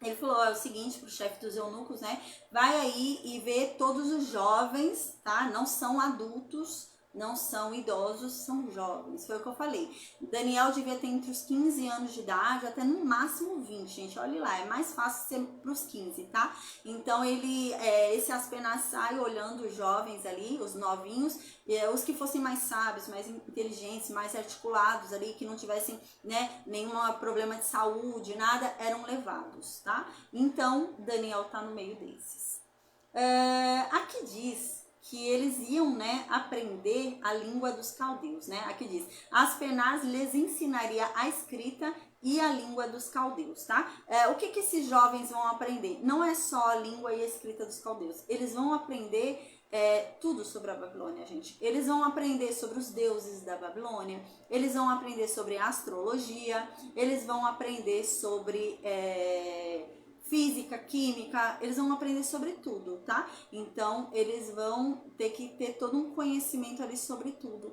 ele falou, é o seguinte, pro chefe dos eunucos, né? Vai aí e vê todos os jovens, tá? Não são adultos, não são idosos, são jovens. Foi o que eu falei. Daniel devia ter entre os 15 anos de idade, até no máximo 20, gente. Olha lá, é mais fácil ser pros 15, tá? Então esse Aspenaz sai olhando os jovens ali, os novinhos, os que fossem mais sábios, mais inteligentes, mais articulados ali, que não tivessem, né, nenhum problema de saúde, nada, eram levados, tá? Então Daniel tá no meio desses. Aqui diz que eles iam, né, aprender a língua dos caldeus, né? Aqui diz, Aspenaz lhes ensinaria a escrita e a língua dos caldeus, tá? O que esses jovens vão aprender? Não é só a língua e a escrita dos caldeus, eles vão aprender tudo sobre a Babilônia, gente. Eles vão aprender sobre os deuses da Babilônia, eles vão aprender sobre astrologia, eles vão aprender sobre física, química, eles vão aprender sobre tudo, tá? Então, eles vão ter que ter todo um conhecimento ali sobre tudo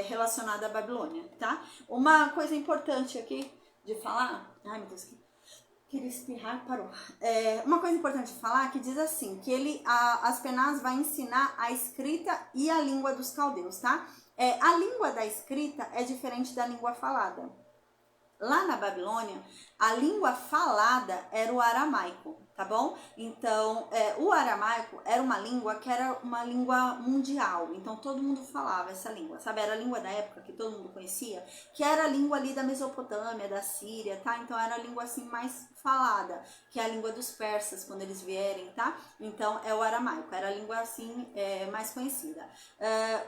relacionado à Babilônia, tá? Uma coisa importante aqui de falar... Ai, meu Deus, queria espirrar, parou. Uma coisa importante de falar que diz assim, que Aspenaz vai ensinar a escrita e a língua dos caldeus, tá? A língua da escrita é diferente da língua falada. Lá na Babilônia, a língua falada era o aramaico, tá bom? Então, o aramaico era uma língua que era uma língua mundial, então todo mundo falava essa língua, sabe? Era a língua da época que todo mundo conhecia, que era a língua ali da Mesopotâmia, da Síria, tá? Então era a língua assim mais falada, que é a língua dos persas quando eles vierem, tá? Então é o aramaico, era a língua assim mais conhecida.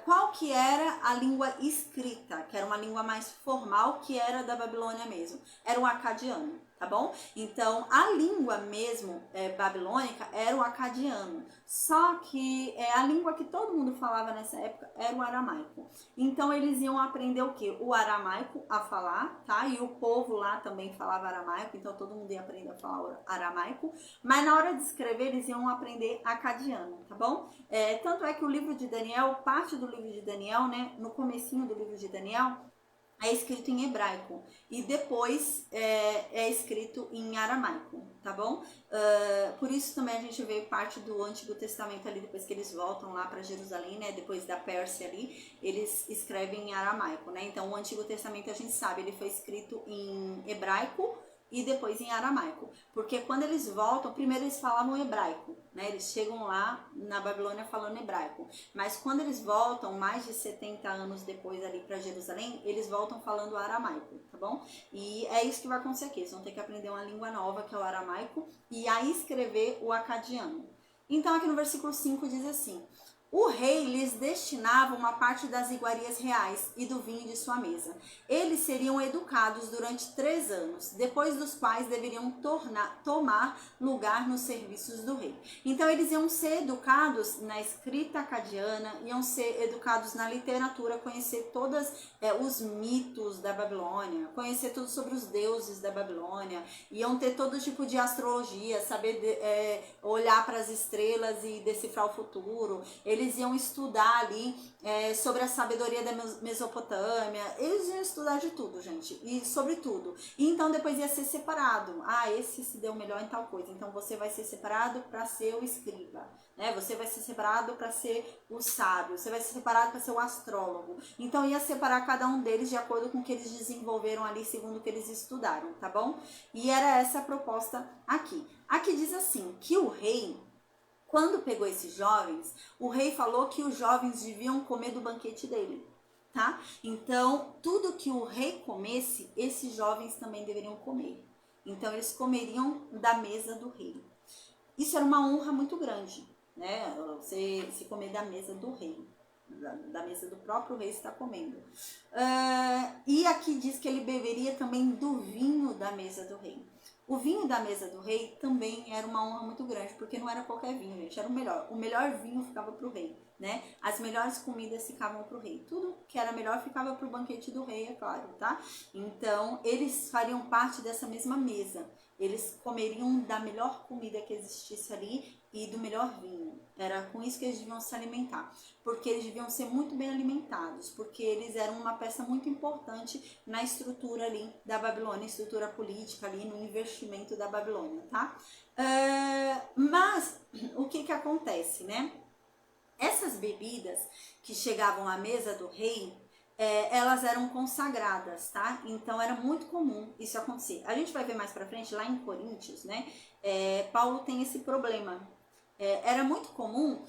Qual que era a língua escrita, que era uma língua mais formal, que era da Babilônia mesmo. Era o acadiano, tá bom? Então, a língua mesmo babilônica era o acadiano. Só que a língua que todo mundo falava nessa época era o aramaico. Então, eles iam aprender o quê? O aramaico a falar, tá? E o povo lá também falava aramaico, então todo mundo ia aprender a falar o aramaico. Mas na hora de escrever, eles iam aprender acadiano, tá bom? Tanto é que o livro de Daniel, parte do livro de Daniel, né? No comecinho do livro de Daniel, é escrito em hebraico e depois é escrito em aramaico, tá bom? Por isso também a gente vê parte do Antigo Testamento ali, depois que eles voltam lá para Jerusalém, né? Depois da Pérsia ali, eles escrevem em aramaico, né? Então o Antigo Testamento a gente sabe, ele foi escrito em hebraico e depois em aramaico, porque quando eles voltam, primeiro eles falavam hebraico, né? Eles chegam lá na Babilônia falando hebraico, mas quando eles voltam, mais de 70 anos depois ali para Jerusalém, eles voltam falando aramaico, tá bom? E é isso que vai acontecer aqui, eles vão ter que aprender uma língua nova, que é o aramaico, e aí escrever o acadiano. Então aqui no versículo 5 diz assim: o rei lhes destinava uma parte das iguarias reais e do vinho de sua mesa. Eles seriam educados durante 3 anos, depois dos quais deveriam tomar lugar nos serviços do rei. Então eles iam ser educados na escrita acadiana, iam ser educados na literatura, conhecer todos os mitos da Babilônia, conhecer tudo sobre os deuses da Babilônia, iam ter todo tipo de astrologia, saber olhar para as estrelas e decifrar o futuro. Eles iam estudar ali sobre a sabedoria da Mesopotâmia, eles iam estudar de tudo, gente, e sobre tudo. E então depois ia ser separado. Esse se deu melhor em tal coisa, então você vai ser separado para ser o escriba, né? Você vai ser separado para ser o sábio, você vai ser separado para ser o astrólogo. Então ia separar cada um deles de acordo com o que eles desenvolveram ali, segundo o que eles estudaram, tá bom? E era essa a proposta aqui. Aqui diz assim, que o rei, quando pegou esses jovens, o rei falou que os jovens deviam comer do banquete dele, tá? Então, tudo que o rei comesse, esses jovens também deveriam comer. Então, eles comeriam da mesa do rei. Isso era uma honra muito grande, né? Você se comer da mesa do rei, da mesa do próprio rei está comendo. E aqui diz que ele beberia também do vinho da mesa do rei. O vinho da mesa do rei também era uma honra muito grande, porque não era qualquer vinho, gente, era o melhor. O melhor vinho ficava para o rei, né? As melhores comidas ficavam para o rei. Tudo que era melhor ficava para o banquete do rei, é claro, tá? Então, eles fariam parte dessa mesma mesa. Eles comeriam da melhor comida que existisse ali e do melhor vinho. Era com isso que eles deviam se alimentar, porque eles deviam ser muito bem alimentados, porque eles eram uma peça muito importante na estrutura ali da Babilônia, estrutura política ali, no investimento da Babilônia, tá? Mas o que acontece, né? Essas bebidas que chegavam à mesa do rei, elas eram consagradas, tá? Então era muito comum isso acontecer. A gente vai ver mais pra frente, lá em Coríntios, né? Paulo tem esse problema. Era muito comum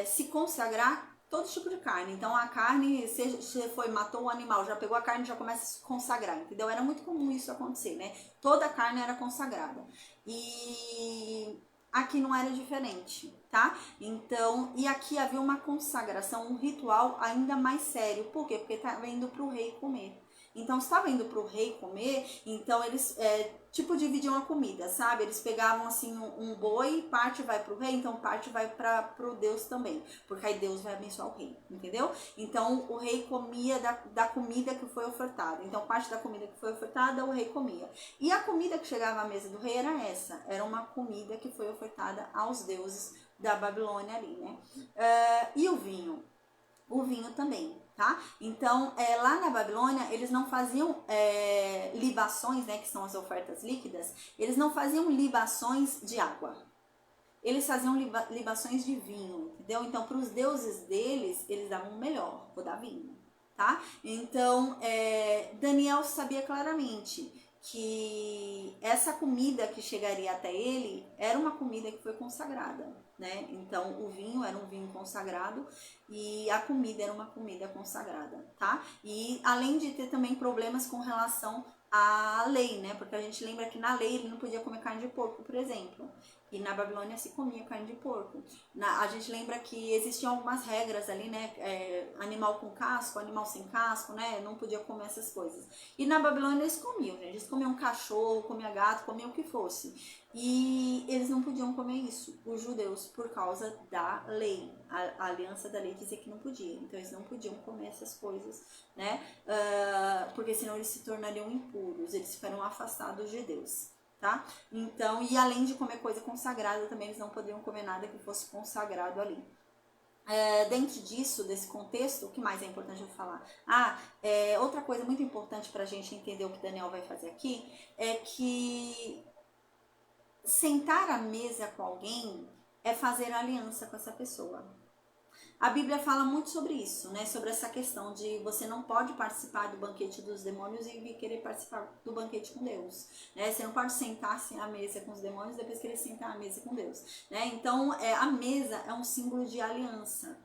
se consagrar todo tipo de carne. Então a carne, você matou o animal, já pegou a carne, já começa a se consagrar, entendeu? Era muito comum isso acontecer, né? Toda a carne era consagrada. E aqui não era diferente, tá? Então, e aqui havia uma consagração, um ritual ainda mais sério. Por quê? Porque estava indo para o rei comer. Então, estava indo para o rei comer, então eles, dividiam a comida, sabe? Eles pegavam, assim, um boi, parte vai para o rei, então parte vai para o Deus também, porque aí Deus vai abençoar o rei, entendeu? Então, o rei comia da comida que foi ofertada. Então, parte da comida que foi ofertada, o rei comia. E a comida que chegava à mesa do rei era essa, era uma comida que foi ofertada aos deuses da Babilônia ali, né? E o vinho? O vinho também, tá? Então, lá na Babilônia, eles não faziam libações, né, que são as ofertas líquidas, eles não faziam libações de água. Eles faziam libações de vinho, entendeu? Então, para os deuses deles, eles davam o melhor, vou dar vinho, tá? Então, Daniel sabia claramente que essa comida que chegaria até ele era uma comida que foi consagrada, né? Então, o vinho era um vinho consagrado e a comida era uma comida consagrada, tá? E além de ter também problemas com relação à lei, né? Porque a gente lembra que na lei ele não podia comer carne de porco, por exemplo. E na Babilônia se comia carne de porco. A gente lembra que existiam algumas regras ali, né? Animal com casco, animal sem casco, né? Não podia comer essas coisas. E na Babilônia eles comiam, gente. Eles comiam cachorro, comiam gato, comiam o que fosse. E eles não podiam comer isso, os judeus, por causa da lei. A aliança da lei dizia que não podia. Então eles não podiam comer essas coisas, né? Porque senão eles se tornariam impuros, eles ficariam afastados de Deus. Tá? Então, e além de comer coisa consagrada, também eles não poderiam comer nada que fosse consagrado ali. Dentro disso, desse contexto, o que mais é importante eu falar? Outra coisa muito importante para a gente entender o que Daniel vai fazer aqui é que sentar à mesa com alguém é fazer aliança com essa pessoa. A Bíblia fala muito sobre isso, né? Sobre essa questão de você não pode participar do banquete dos demônios e querer participar do banquete com Deus, né? Você não pode sentar-se à mesa com os demônios e depois querer sentar à mesa com Deus, né? Então, a mesa é um símbolo de aliança,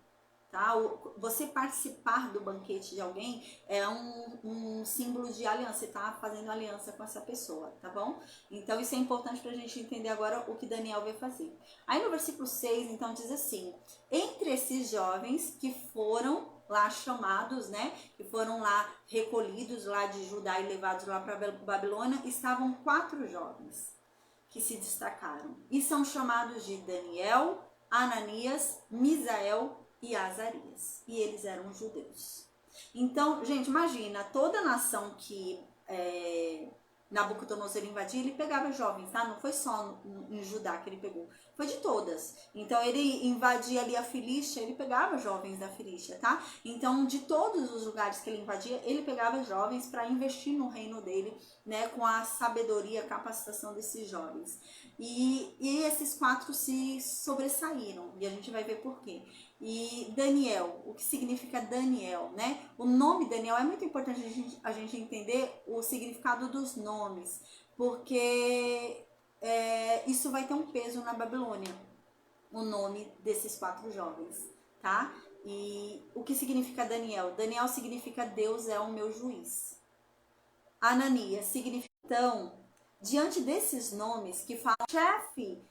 tá? Você participar do banquete de alguém é um símbolo de aliança, você tá fazendo aliança com essa pessoa, tá bom? Então isso é importante pra gente entender agora o que Daniel vai fazer. Aí no versículo 6, então diz assim: entre esses jovens que foram lá chamados, né, que foram lá recolhidos lá de Judá e levados lá para Babilônia, estavam 4 jovens que se destacaram e são chamados de Daniel, Ananias, Misael e Azarias. E eles eram judeus. Então, gente, imagina, toda nação que Nabucodonosor invadia, ele pegava jovens, tá? Não foi só em Judá que ele pegou, foi de todas. Então, ele invadia ali a Filístia, ele pegava jovens da Filístia, tá? Então, de todos os lugares que ele invadia, ele pegava jovens para investir no reino dele, né? Com a sabedoria, a capacitação desses jovens. E esses 4 se sobressaíram, e a gente vai ver por quê. E Daniel, o que significa Daniel, né? O nome Daniel é muito importante a gente entender o significado dos nomes, porque isso vai ter um peso na Babilônia, o nome desses 4 jovens, tá? E o que significa Daniel? Daniel significa Deus é o meu juiz. Ananias significa, então, diante desses nomes que falam, chefe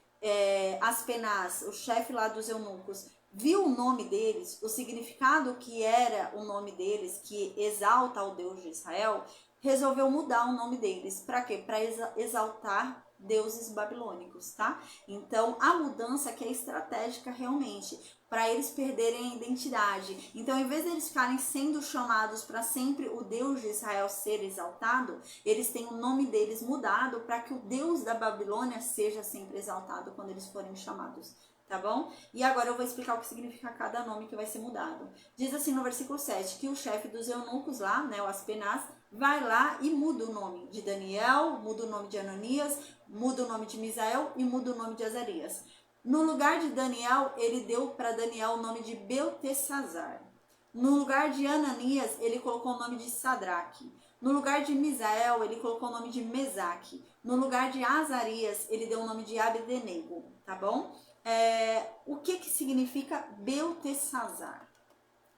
Aspenaz, o chefe lá dos eunucos, viu o nome deles, o significado que era o nome deles, que exalta o Deus de Israel, resolveu mudar o nome deles. Para quê? Para exaltar deuses babilônicos, tá? Então, a mudança que é estratégica realmente, para eles perderem a identidade. Então, em vez de eles ficarem sendo chamados para sempre o Deus de Israel ser exaltado, eles têm o nome deles mudado para que o Deus da Babilônia seja sempre exaltado quando eles forem chamados. Tá bom? E agora eu vou explicar o que significa cada nome que vai ser mudado. Diz assim no versículo 7, que o chefe dos eunucos lá, né, o Aspenaz, vai lá e muda o nome de Daniel, muda o nome de Ananias, muda o nome de Misael e muda o nome de Azarias. No lugar de Daniel, ele deu para Daniel o nome de Beltesazar. No lugar de Ananias, ele colocou o nome de Sadraque. No lugar de Misael, ele colocou o nome de Mesaque. No lugar de Azarias, ele deu o nome de Abdenego, tá bom? O que significa Beltesazar?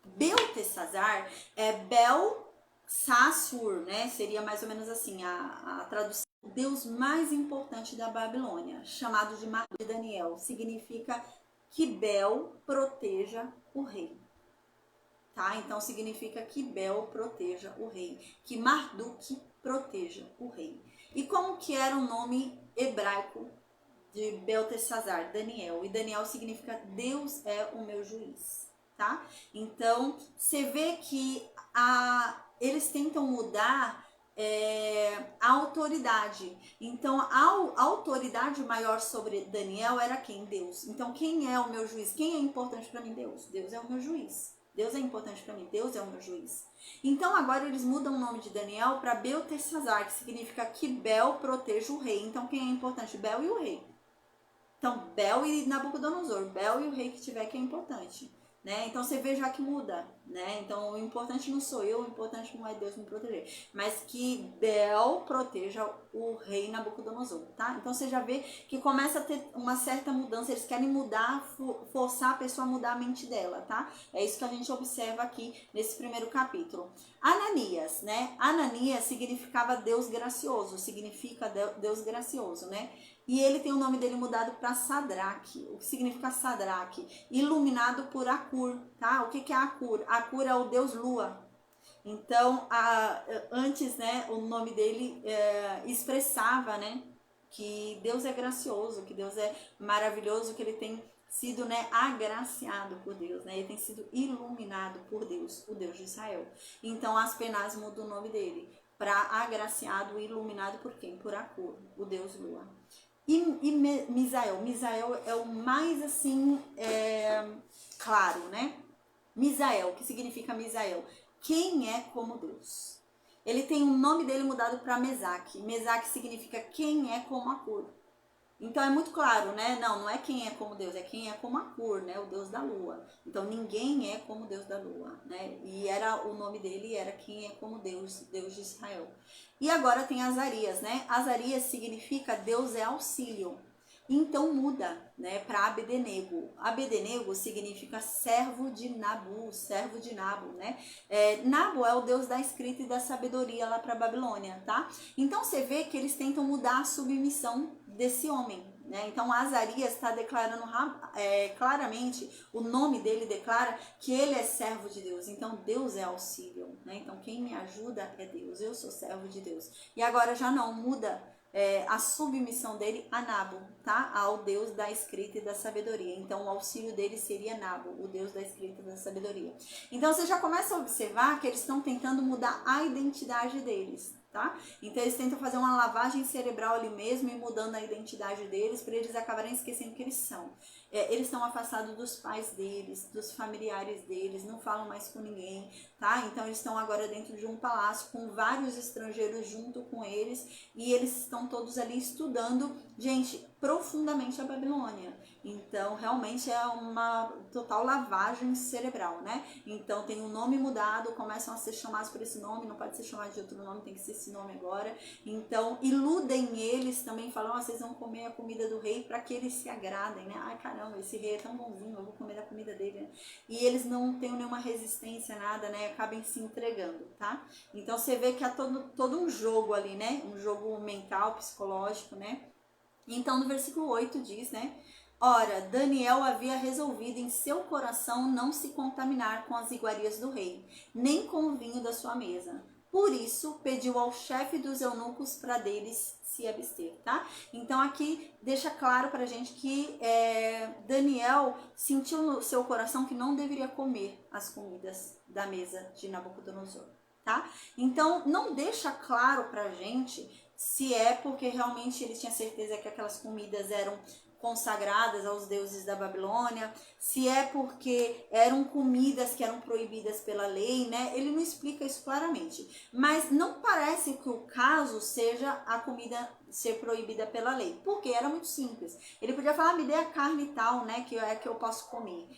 Beltesazar é Bel-Sassur, né? Seria mais ou menos assim a tradução. O deus mais importante da Babilônia, chamado de Marduk de Daniel, significa que Bel proteja o rei. Tá? Então significa que Bel proteja o rei, que Marduk proteja o rei. E como que era o nome hebraico de Beltesazar? Daniel. E Daniel significa Deus é o meu juiz, tá? Então, você vê que eles tentam mudar a autoridade. Então, a autoridade maior sobre Daniel era quem? Deus. Então, quem é o meu juiz? Quem é importante para mim? Deus. Deus é o meu juiz. Deus é importante para mim. Deus é o meu juiz. Então, agora eles mudam o nome de Daniel para Beltesazar, que significa que Bel proteja o rei. Então, quem é importante? Bel e o rei. Então, Bel e Nabucodonosor. Bel e o rei que tiver que é importante. né? Então você vê já que muda, né? Então o importante não sou eu, o importante não é Deus me proteger, mas que Bel proteja o rei Nabucodonosor, tá? Então você já vê que começa a ter uma certa mudança, eles querem mudar, forçar a pessoa a mudar a mente dela, tá? É isso que a gente observa aqui nesse primeiro capítulo. Ananias, né? Ananias significava Deus gracioso, significa Deus gracioso, né? E ele tem o nome dele mudado para Sadraque. O que significa Sadraque? Iluminado por Acur, tá? O que é Acur? Acur é o deus lua. Então, antes, né, o nome dele expressava, né, que Deus é gracioso, que Deus é maravilhoso, que ele tem sido, né, agraciado por Deus, né? Ele tem sido iluminado por Deus, o Deus de Israel. Então, Aspenaz muda o nome dele para agraciado e iluminado por quem? Por Acur, o deus lua. E Misael. Misael é o mais assim claro, né? Misael, que significa Misael? Quem é como Deus? Ele tem o nome dele mudado para Mesaque. Mesaque significa quem é como Acur. Então é muito claro, né? Não é quem é como Deus, é quem é como Acur, né? O Deus da lua. Então ninguém é como Deus da lua, né? E o nome dele era quem é como Deus, Deus de Israel. E agora tem Azarias, né? Azarias significa Deus é auxílio. Então muda, né, para Abdenego. Abdenego significa servo de Nabu, né? Nabu é o deus da escrita e da sabedoria lá para Babilônia, tá? Então você vê que eles tentam mudar a submissão desse homem, né? Então Azarias está declarando claramente, o nome dele declara que ele é servo de Deus. Então Deus é auxílio, né? Então quem me ajuda é Deus, eu sou servo de Deus. E agora já não muda a submissão dele a Nabu, tá? Ao Deus da escrita e da sabedoria. Então o auxílio dele seria Nabu, o Deus da escrita e da sabedoria. Então você já começa a observar que eles estão tentando mudar a identidade deles, tá? Então eles tentam fazer uma lavagem cerebral ali mesmo e mudando a identidade deles para eles acabarem esquecendo que eles são. Eles estão afastados dos pais deles, dos familiares deles, não falam mais com ninguém, tá? Então eles estão agora dentro de um palácio com vários estrangeiros junto com eles e eles estão todos ali estudando, gente, profundamente a Babilônia. Então realmente é uma total lavagem cerebral, né? Então tem um nome mudado, começam a ser chamados por esse nome, não pode ser chamado de outro nome, tem que ser esse nome agora. Então iludem eles também, falam, vocês vão comer a comida do rei para que eles se agradem, né? Ai caramba, esse rei é tão bonzinho, eu vou comer da comida dele, né? E eles não têm nenhuma resistência, nada, né? Acabem se entregando, tá? Então você vê que há todo um jogo ali, né? Um jogo mental, psicológico, né? Então no versículo 8 diz, né? Ora, Daniel havia resolvido em seu coração não se contaminar com as iguarias do rei, nem com o vinho da sua mesa. Por isso, pediu ao chefe dos eunucos para deles se abster, tá? Então aqui deixa claro pra gente que Daniel sentiu no seu coração que não deveria comer as comidas da mesa de Nabucodonosor, tá? Então não deixa claro pra gente se é porque realmente ele tinha certeza que aquelas comidas eram consagradas aos deuses da Babilônia, se é porque eram comidas que eram proibidas pela lei, né? Ele não explica isso claramente. Mas não parece que o caso seja a comida ser proibida pela lei, porque era muito simples. Ele podia falar, me dê a carne e tal, né? Que é que eu posso comer.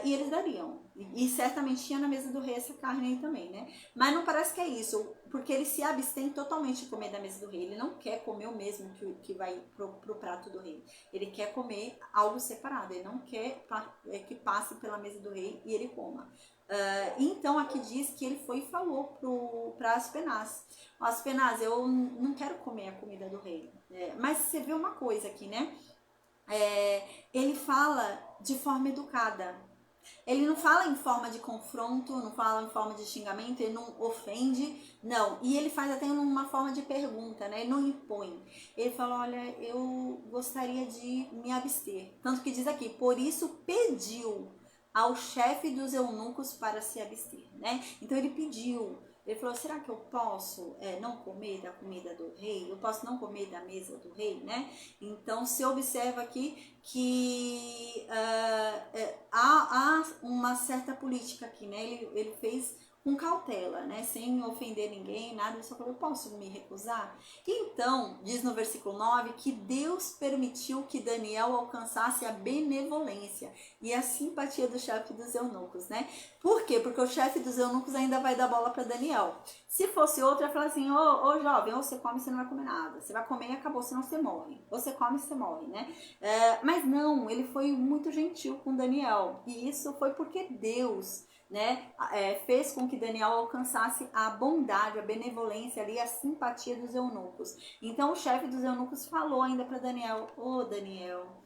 E eles dariam. E certamente tinha na mesa do rei essa carne aí também, né? Mas não parece que é isso, porque ele se abstém totalmente de comer da mesa do rei. Ele não quer comer o mesmo que vai pro prato do rei. Ele quer comer algo separado. Ele não quer que passe pela mesa do rei e ele coma. Então aqui diz que ele foi e falou para Aspenaz. Aspenaz, eu não quero comer a comida do rei. Mas você vê uma coisa aqui, né? Ele fala de forma educada. Ele não fala em forma de confronto, não fala em forma de xingamento, ele não ofende, não. E ele faz até uma forma de pergunta, né? Ele não impõe. Ele fala, olha, eu gostaria de me abster. Tanto que diz aqui, por isso pediu ao chefe dos eunucos para se abster, né? Então ele pediu. Ele falou, será que eu posso não comer da comida do rei? Eu posso não comer da mesa do rei, né? Então, se observa aqui que há uma certa política aqui, né? Ele fez com cautela, né? Sem ofender ninguém, nada, ele só falou, eu posso me recusar? Então, diz no versículo 9 que Deus permitiu que Daniel alcançasse a benevolência e a simpatia do chefe dos eunucos, né? Por quê? Porque o chefe dos eunucos ainda vai dar bola para Daniel. Se fosse outro, ia falar assim, ô jovem, ou você come, você não vai comer nada. Você vai comer e acabou, senão você morre. Ou você come, você morre, né? Mas não, ele foi muito gentil com Daniel. E isso foi porque Deus, né, fez com que Daniel alcançasse a bondade, a benevolência ali, a simpatia dos eunucos. Então o chefe dos eunucos falou ainda para Daniel, Daniel,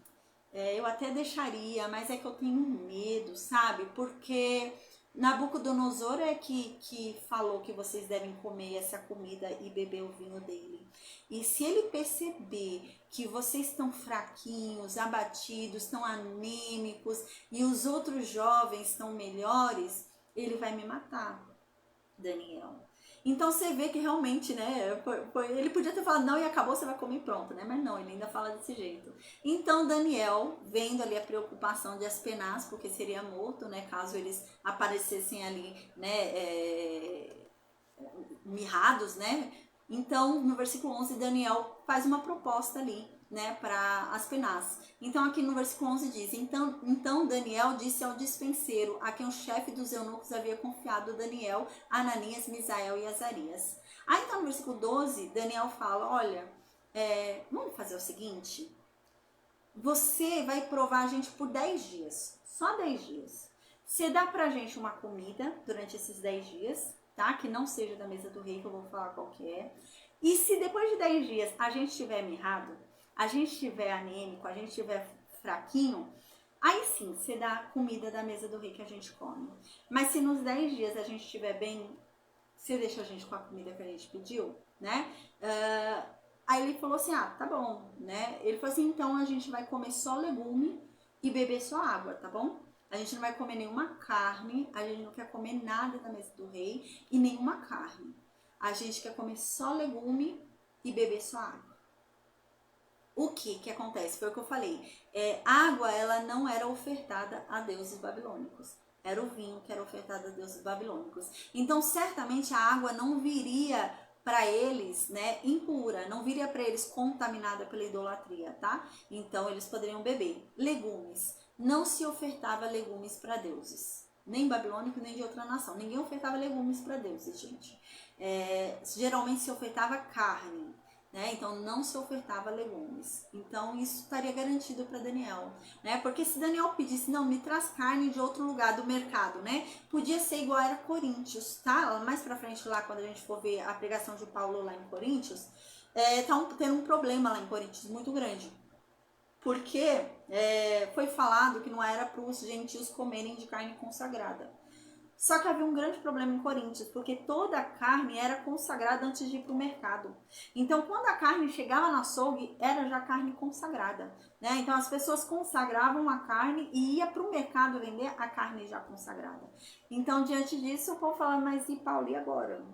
eu até deixaria, mas é que eu tenho medo, sabe? Porque Nabucodonosor é que falou que vocês devem comer essa comida e beber o vinho dele. E se ele perceber que vocês estão fraquinhos, abatidos, estão anêmicos e os outros jovens estão melhores, ele vai me matar, Daniel. Então você vê que realmente, né, ele podia ter falado não e acabou, você vai comer e pronto, né? Mas não, ele ainda fala desse jeito. Então Daniel, vendo ali a preocupação de Aspenaz, porque seria morto, né, caso eles aparecessem ali, né, mirrados, né? Então, no versículo 11, Daniel faz uma proposta ali, né, para Aspenaz. Então, aqui no versículo 11 diz, então Daniel disse ao dispenseiro, a quem o chefe dos eunucos havia confiado Daniel, Ananias, Misael e Azarias. Aí, então, no versículo 12, Daniel fala, olha, vamos fazer o seguinte, você vai provar a gente por 10 dias, só 10 dias. Você dá pra gente uma comida durante esses 10 dias, tá? Que não seja da mesa do rei, que eu vou falar qual que é. E se depois de 10 dias a gente estiver mirrado, a gente estiver anêmico, a gente estiver fraquinho, aí sim, você dá comida da mesa do rei que a gente come. Mas se nos 10 dias a gente estiver bem, você deixa a gente com a comida que a gente pediu, né? Aí ele falou assim, tá bom, né? Ele falou assim, então a gente vai comer só legume e beber só água, tá bom? A gente não vai comer nenhuma carne, a gente não quer comer nada da mesa do rei e nenhuma carne. A gente quer comer só legume e beber só água. O que acontece? Foi o que eu falei. Água, ela não era ofertada a deuses babilônicos. Era o vinho que era ofertado a deuses babilônicos. Então, certamente a água não viria para eles, né, impura, não viria para eles contaminada pela idolatria, tá? Então, eles poderiam beber. Legumes. Não se ofertava legumes para deuses. Nem babilônico, nem de outra nação. Ninguém ofertava legumes para deuses, gente. Geralmente se ofertava carne, né? Então não se ofertava legumes. Então isso estaria garantido para Daniel, né? Porque se Daniel pedisse, não, me traz carne de outro lugar do mercado, né? Podia ser igual era Coríntios, tá? Mais pra frente lá, quando a gente for ver a pregação de Paulo lá em Coríntios, tá tendo um problema lá em Coríntios muito grande. Porque foi falado que não era para os gentios comerem de carne consagrada. Só que havia um grande problema em Coríntios, porque toda a carne era consagrada antes de ir para o mercado. Então, quando a carne chegava no açougue, era já carne consagrada, né? Então, as pessoas consagravam a carne e ia para o mercado vender a carne já consagrada. Então, diante disso, o povo fala, mas e Paulo, e agora?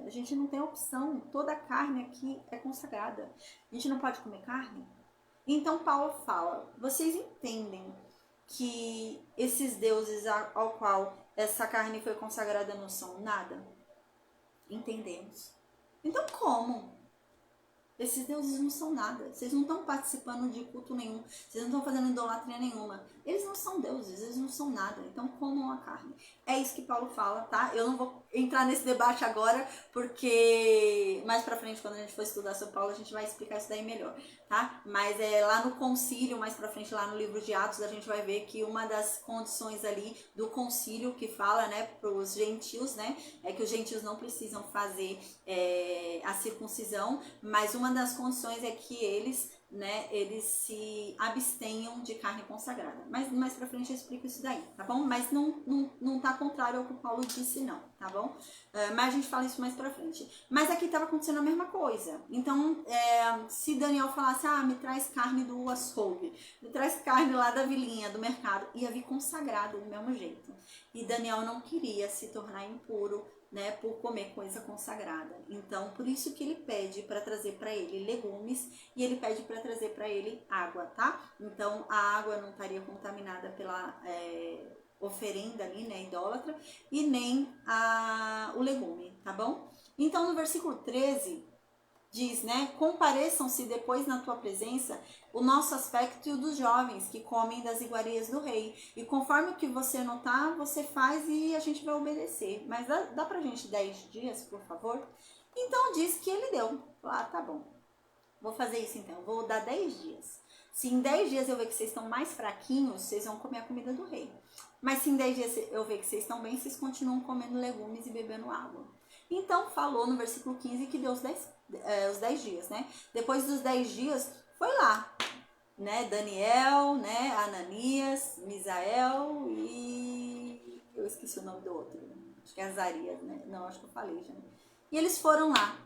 A gente não tem opção, toda a carne aqui é consagrada. A gente não pode comer carne? Então, Paulo fala, vocês entendem que esses deuses ao qual essa carne foi consagrada não são nada? Entendemos. Então como? Esses deuses não são nada. Vocês não estão participando de culto nenhum. Vocês não estão fazendo idolatria nenhuma. Eles não são deuses, eles não são nada. Então comam a carne. É isso que Paulo fala, tá? Eu não vou entrar nesse debate agora, porque mais pra frente, quando a gente for estudar sobre Paulo, a gente vai explicar isso daí melhor, tá? Mas lá no concílio, mais pra frente, lá no livro de Atos, a gente vai ver que uma das condições ali do concílio que fala, né, pros gentios, né, é que os gentios não precisam fazer a circuncisão, mas uma das condições é que eles, né, eles se abstenham de carne consagrada. Mas mais pra frente eu explico isso daí, tá bom? Mas não tá contrário ao que o Paulo disse, não, tá bom? Mas a gente fala isso mais pra frente. Mas aqui tava acontecendo a mesma coisa. Então, se Daniel falasse, me traz carne do açougue, me traz carne lá da vilinha, do mercado, ia vir consagrado do mesmo jeito. E Daniel não queria se tornar impuro, né, por comer coisa consagrada. Então, por isso que ele pede para trazer para ele legumes e ele pede para trazer para ele água, tá? Então, a água não estaria contaminada pela oferenda ali, né, idólatra, e nem o legume, tá bom? Então, no versículo 13, diz, né, compareçam-se depois na tua presença o nosso aspecto e o dos jovens que comem das iguarias do rei. E conforme o que você notar, você faz e a gente vai obedecer. Mas dá pra gente 10 dias, por favor? Então, diz que ele deu. Tá bom. Vou fazer isso então, vou dar 10 dias. Se em 10 dias eu ver que vocês estão mais fraquinhos, vocês vão comer a comida do rei. Mas se em 10 dias eu ver que vocês estão bem, vocês continuam comendo legumes e bebendo água. Então, falou no versículo 15 que deu os 10 dias, né? Depois dos 10 dias, foi lá, né? Daniel, né? Ananias, Misael e... eu esqueci o nome do outro. Acho que é Azarias, né? Não, acho que eu falei já. E eles foram lá.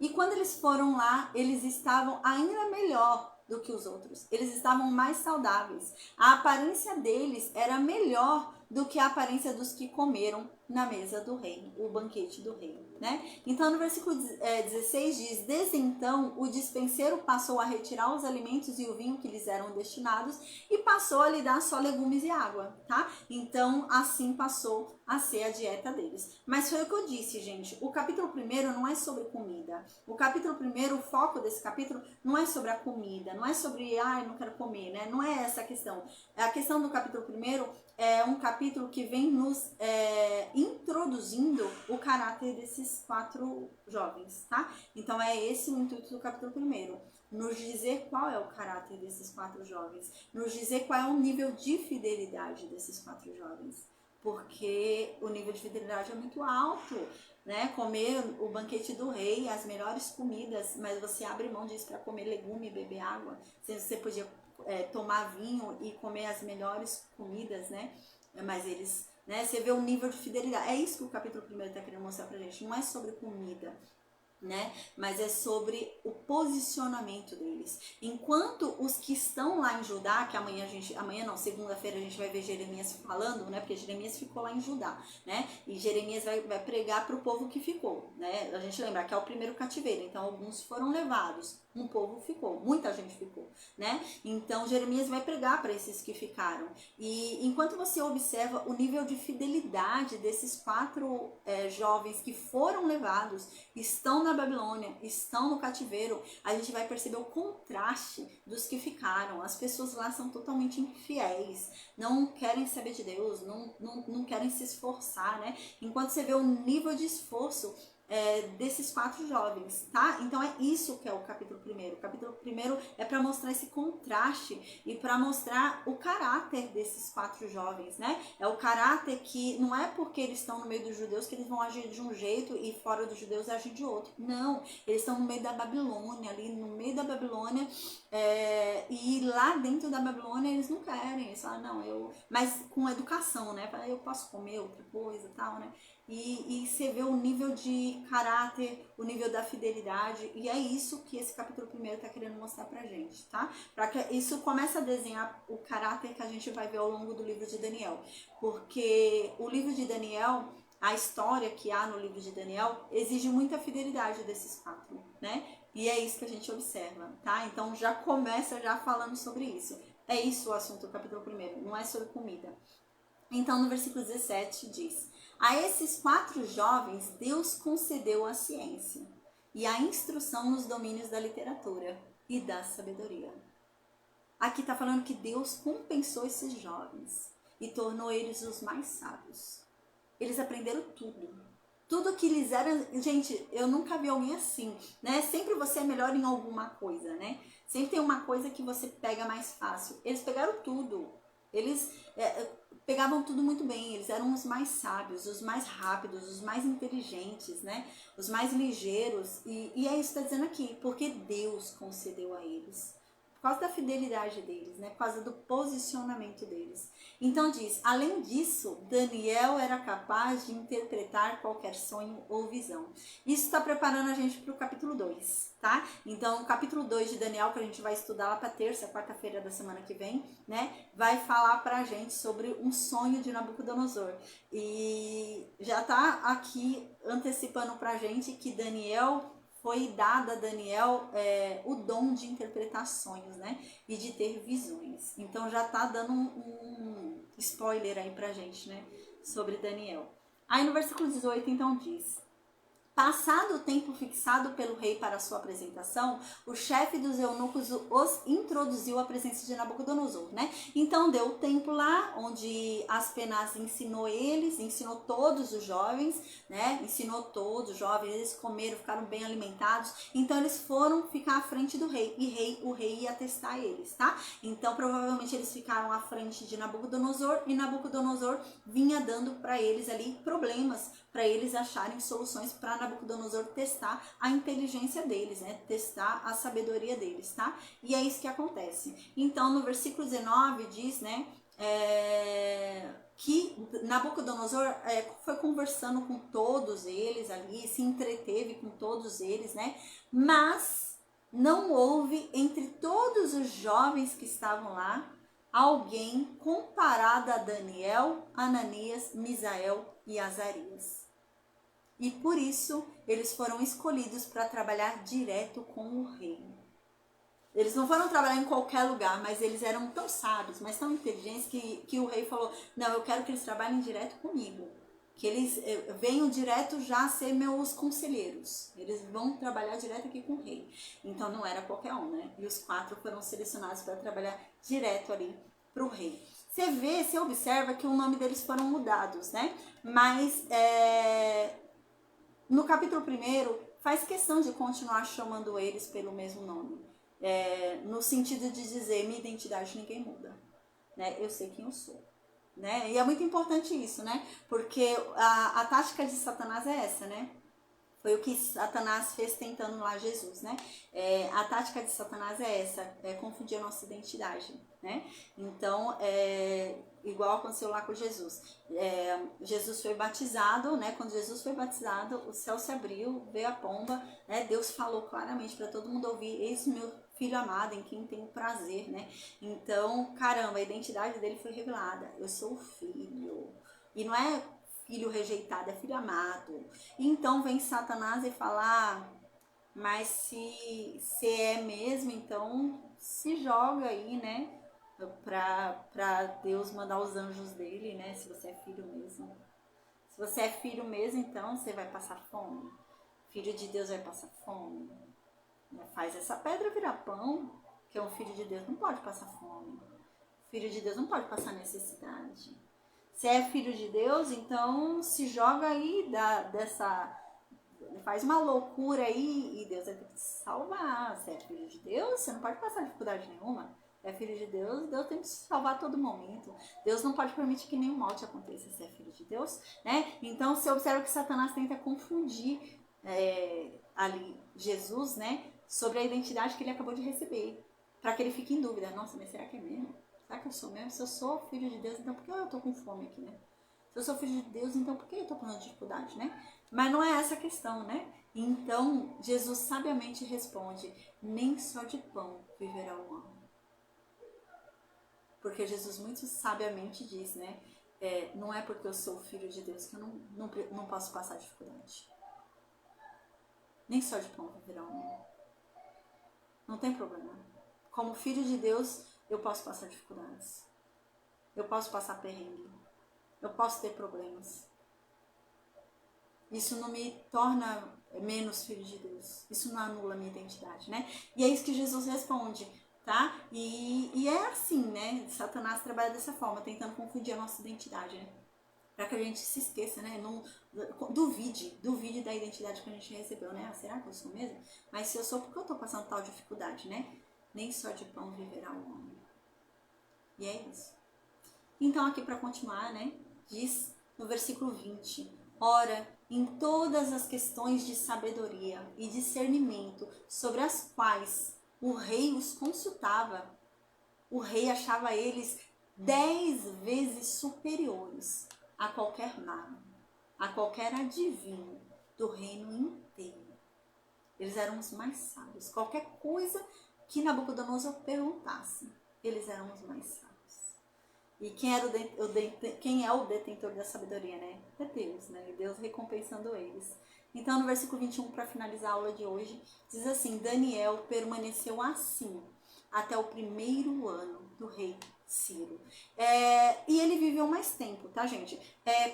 E quando eles foram lá, eles estavam ainda melhor do que os outros. Eles estavam mais saudáveis. A aparência deles era melhor do que a aparência dos que comeram na mesa do rei, o banquete do rei, né? Então, no versículo 16 diz, desde então, o dispenseiro passou a retirar os alimentos e o vinho que lhes eram destinados e passou a lhe dar só legumes e água, tá? Então, assim passou a ser a dieta deles. Mas foi o que eu disse, gente, o capítulo 1 não é sobre comida. O capítulo 1, o foco desse capítulo não é sobre a comida, não é sobre, eu não quero comer, né? Não é essa a questão. A questão do capítulo 1 é um capítulo que vem nos introduzindo o caráter desses 4 jovens, tá? Então é esse o intuito do capítulo 1, nos dizer qual é o caráter desses 4 jovens, nos dizer qual é o nível de fidelidade desses 4 jovens, porque o nível de fidelidade é muito alto, né? Comer o banquete do rei, as melhores comidas, mas você abre mão disso para comer legume e beber água, você podia tomar vinho e comer as melhores comidas, né? Mas eles, né? Você vê o nível de fidelidade. É isso que o capítulo 1 está querendo mostrar pra gente. Não é sobre comida, né? Mas é sobre o posicionamento deles. Enquanto os que estão lá em Judá, que segunda-feira a gente vai ver Jeremias falando, né? Porque Jeremias ficou lá em Judá, né? E Jeremias vai pregar para o povo que ficou, né? A gente lembra que é o primeiro cativeiro, então alguns foram levados, um povo ficou, muita gente ficou, né? Então Jeremias vai pregar para esses que ficaram. E enquanto você observa o nível de fidelidade desses 4 jovens que foram levados, estão na Babilônia, estão no cativeiro, a gente vai perceber o contraste dos que ficaram. As pessoas lá são totalmente infiéis, não querem saber de Deus, não querem se esforçar, né? Enquanto você vê o nível de esforço desses 4 jovens, tá? Então é isso que é o capítulo 1. O capítulo 1 é para mostrar esse contraste e para mostrar o caráter desses 4 jovens, né? É o caráter que não é porque eles estão no meio dos judeus que eles vão agir de um jeito e fora dos judeus agir de outro. Não, eles estão no meio da Babilônia, ali no meio da Babilônia, e lá dentro da Babilônia eles não querem, eles falam, mas com educação, né? Eu posso comer outra coisa e tal, né? E você vê o nível de caráter, o nível da fidelidade, e é isso que esse capítulo 1 está querendo mostrar pra gente, tá? Para que isso comece a desenhar o caráter que a gente vai ver ao longo do livro de Daniel, porque o livro de Daniel, a história que há no livro de Daniel, exige muita fidelidade desses 4, né? E é isso que a gente observa, tá? Então já começa já falando sobre isso. É isso o assunto do capítulo 1, não é sobre comida. Então no versículo 17 diz: a esses 4 jovens, Deus concedeu a ciência e a instrução nos domínios da literatura e da sabedoria. Aqui está falando que Deus compensou esses jovens e tornou eles os mais sábios. Eles aprenderam tudo. Tudo que lhes era... Gente, eu nunca vi alguém assim, né? Sempre você é melhor em alguma coisa, né? Sempre tem uma coisa que você pega mais fácil. Eles pegaram tudo. Eles pegavam tudo muito bem, eles eram os mais sábios, os mais rápidos, os mais inteligentes, né? Os mais ligeiros. E é isso que está dizendo aqui, porque Deus concedeu a eles. Por causa da fidelidade deles, né? Por causa do posicionamento deles. Então diz, além disso, Daniel era capaz de interpretar qualquer sonho ou visão. Isso está preparando a gente para o capítulo 2, tá? Então o capítulo 2 de Daniel, que a gente vai estudar lá para terça, quarta-feira da semana que vem, né? Vai falar para a gente sobre um sonho de Nabucodonosor. E já está aqui antecipando para a gente que Daniel... foi dado a Daniel o dom de interpretar sonhos, né? E de ter visões. Então já está dando spoiler aí pra gente, né? Sobre Daniel. Aí no versículo 18, então diz: passado o tempo fixado pelo rei para a sua apresentação, o chefe dos eunucos os introduziu à presença de Nabucodonosor, né? Então deu o tempo lá, onde Aspenaz ensinou eles, ensinou todos os jovens, né? Ensinou todos os jovens, eles comeram, ficaram bem alimentados. Então eles foram ficar à frente do rei, e o rei ia testar eles, tá? Então provavelmente eles ficaram à frente de Nabucodonosor, e Nabucodonosor vinha dando para eles ali problemas, para eles acharem soluções para Nabucodonosor testar a inteligência deles, né? Testar a sabedoria deles, tá? E é isso que acontece. Então, no versículo 19 diz, né? Que Nabucodonosor foi conversando com todos eles ali, se entreteve com todos eles, né? Mas não houve entre todos os jovens que estavam lá alguém comparado a Daniel, Ananias, Misael e Azarias. E por isso eles foram escolhidos para trabalhar direto com o rei. Eles não foram trabalhar em qualquer lugar, mas eles eram tão sábios, mas tão inteligentes que o rei falou: não, eu quero que eles trabalhem direto comigo. Que eles venham direto já ser meus conselheiros. Eles vão trabalhar direto aqui com o rei. Então não era qualquer um, né? E os 4 foram selecionados para trabalhar direto ali para o rei. Você observa que o nome deles foram mudados, né? Mas no capítulo 1 faz questão de continuar chamando eles pelo mesmo nome. No sentido de dizer, minha identidade ninguém muda, né? Eu sei quem eu sou, né? E é muito importante isso, né? Porque a tática de Satanás é essa, né? Foi o que Satanás fez tentando lá Jesus, né? A tática de Satanás é essa, confundir a nossa identidade, né? Então, igual aconteceu lá com Jesus. Jesus foi batizado, né? Quando Jesus foi batizado, o céu se abriu, veio a pomba, né? Deus falou claramente para todo mundo ouvir: eis o meu filho amado, em quem tenho prazer, né? Então, caramba, a identidade dele foi revelada. Eu sou o filho. E não é filho rejeitado, é filho amado. Então vem Satanás e fala: mas se é mesmo, então se joga aí, né? Pra Deus mandar os anjos dele, né? Se você é filho mesmo. Se você é filho mesmo, então você vai passar fome. Filho de Deus vai passar fome. Faz essa pedra virar pão, que um filho de Deus não pode passar fome. Filho de Deus não pode passar necessidade. Se é filho de Deus, então se joga aí faz uma loucura aí e Deus vai ter que te salvar. Se é filho de Deus, você não pode passar dificuldade nenhuma. É filho de Deus, Deus tem que te salvar a todo momento. Deus não pode permitir que nenhum mal te aconteça se é filho de Deus, né? Então você observa que Satanás tenta confundir ali Jesus, né? Sobre a identidade que ele acabou de receber. Para que ele fique em dúvida: nossa, mas será que é mesmo? Será que eu sou mesmo? Se eu sou filho de Deus, então por que eu tô com fome aqui, né? Se eu sou filho de Deus, então por que eu tô com dificuldade, né? Mas não é essa a questão, né? Então, Jesus sabiamente responde: nem só de pão viverá o homem. Porque Jesus muito sabiamente diz, né? Não é porque eu sou filho de Deus que eu não posso passar dificuldade. Nem só de pão viverá o homem. Não tem problema. Como filho de Deus, eu posso passar dificuldades. Eu posso passar perrengue. Eu posso ter problemas. Isso não me torna menos filho de Deus. Isso não anula a minha identidade, né? E é isso que Jesus responde, tá? E é assim, né? Satanás trabalha dessa forma, tentando confundir a nossa identidade, né? Para que a gente se esqueça, né? Não duvide da identidade que a gente recebeu, né? Será que eu sou mesmo? Mas se eu sou, por que eu tô passando tal dificuldade, né? Nem só de pão viverá o homem. E é isso. Então, aqui para continuar, né? Diz no versículo 20: ora, em todas as questões de sabedoria e discernimento sobre as quais o rei os consultava, o rei achava eles 10 vezes superiores a qualquer mago, a qualquer adivinho do reino inteiro. Eles eram os mais sábios. Qualquer coisa que Nabucodonosor perguntasse, eles eram os mais sábios. E quem é o detentor da sabedoria, né? É Deus, né? E Deus recompensando eles. Então, no versículo 21, para finalizar a aula de hoje, diz assim: Daniel permaneceu assim até o 1º ano do rei Ciro. E ele viveu mais tempo, tá, gente?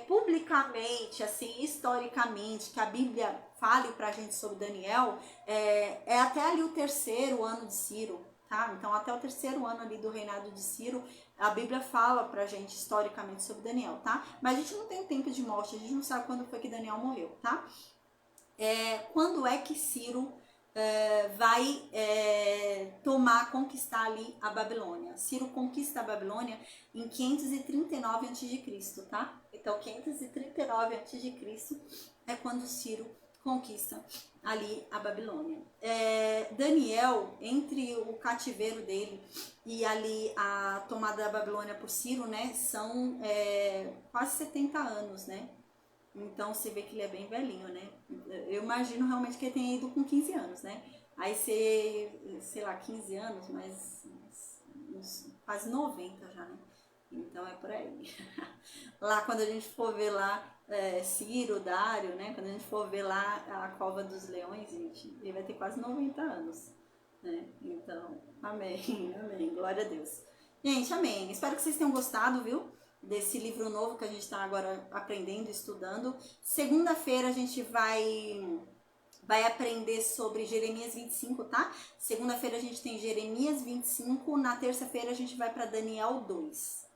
Publicamente, assim, historicamente, que a Bíblia fale pra gente sobre Daniel, é até ali o 3º ano de Ciro, tá? Então, até o 3º ano ali do reinado de Ciro, a Bíblia fala pra gente historicamente sobre Daniel, tá? Mas a gente não tem o tempo de morte, a gente não sabe quando foi que Daniel morreu, tá? Quando é que Ciro vai conquistar ali a Babilônia? Ciro conquista a Babilônia em 539 a.C., tá? Então, 539 a.C. é quando Ciro conquista ali a Babilônia. Daniel, entre o cativeiro dele e ali a tomada da Babilônia por Ciro, né, são quase 70 anos, né? Então você vê que ele é bem velhinho, né? Eu imagino realmente que ele tenha ido com 15 anos, né? Aí sei lá, 15 anos, mas quase 90 já, né? Então é por aí. Lá quando a gente for ver lá Ciro, Dário, né? Quando a gente for ver lá a Cova dos Leões, gente, ele vai ter quase 90 anos, né? Então, amém, amém, glória a Deus. Gente, amém. Espero que vocês tenham gostado, viu? Desse livro novo que a gente está agora aprendendo, estudando. Segunda-feira a gente vai aprender sobre Jeremias 25, tá? Segunda-feira a gente tem Jeremias 25, na terça-feira a gente vai para Daniel 2,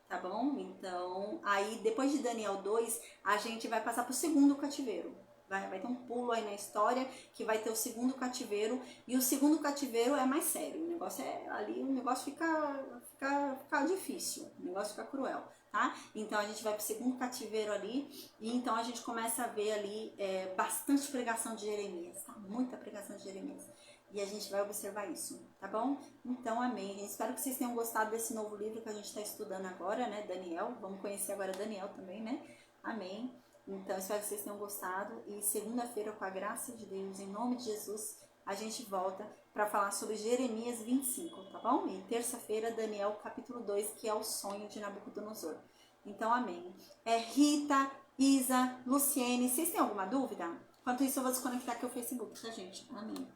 tá bom? Então, aí depois de Daniel 2, a gente vai passar para o segundo cativeiro. Vai ter um pulo aí na história que vai ter o segundo cativeiro, e o segundo cativeiro é mais sério. O negócio ali, o negócio fica difícil, o negócio fica cruel, tá? Então a gente vai pro segundo cativeiro ali, e então a gente começa a ver ali bastante pregação de Jeremias, tá? Muita pregação de Jeremias. E a gente vai observar isso, tá bom? Então, amém, gente. Espero que vocês tenham gostado desse novo livro que a gente está estudando agora, né? Daniel. Vamos conhecer agora Daniel também, né? Amém. Então, espero que vocês tenham gostado. E segunda-feira, com a graça de Deus, em nome de Jesus, a gente volta para falar sobre Jeremias 25, tá bom? E terça-feira, Daniel capítulo 2, que é o sonho de Nabucodonosor. Então, amém. Rita, Isa, Luciene, vocês têm alguma dúvida? Enquanto isso, eu vou desconectar aqui o Facebook, tá, gente? Amém.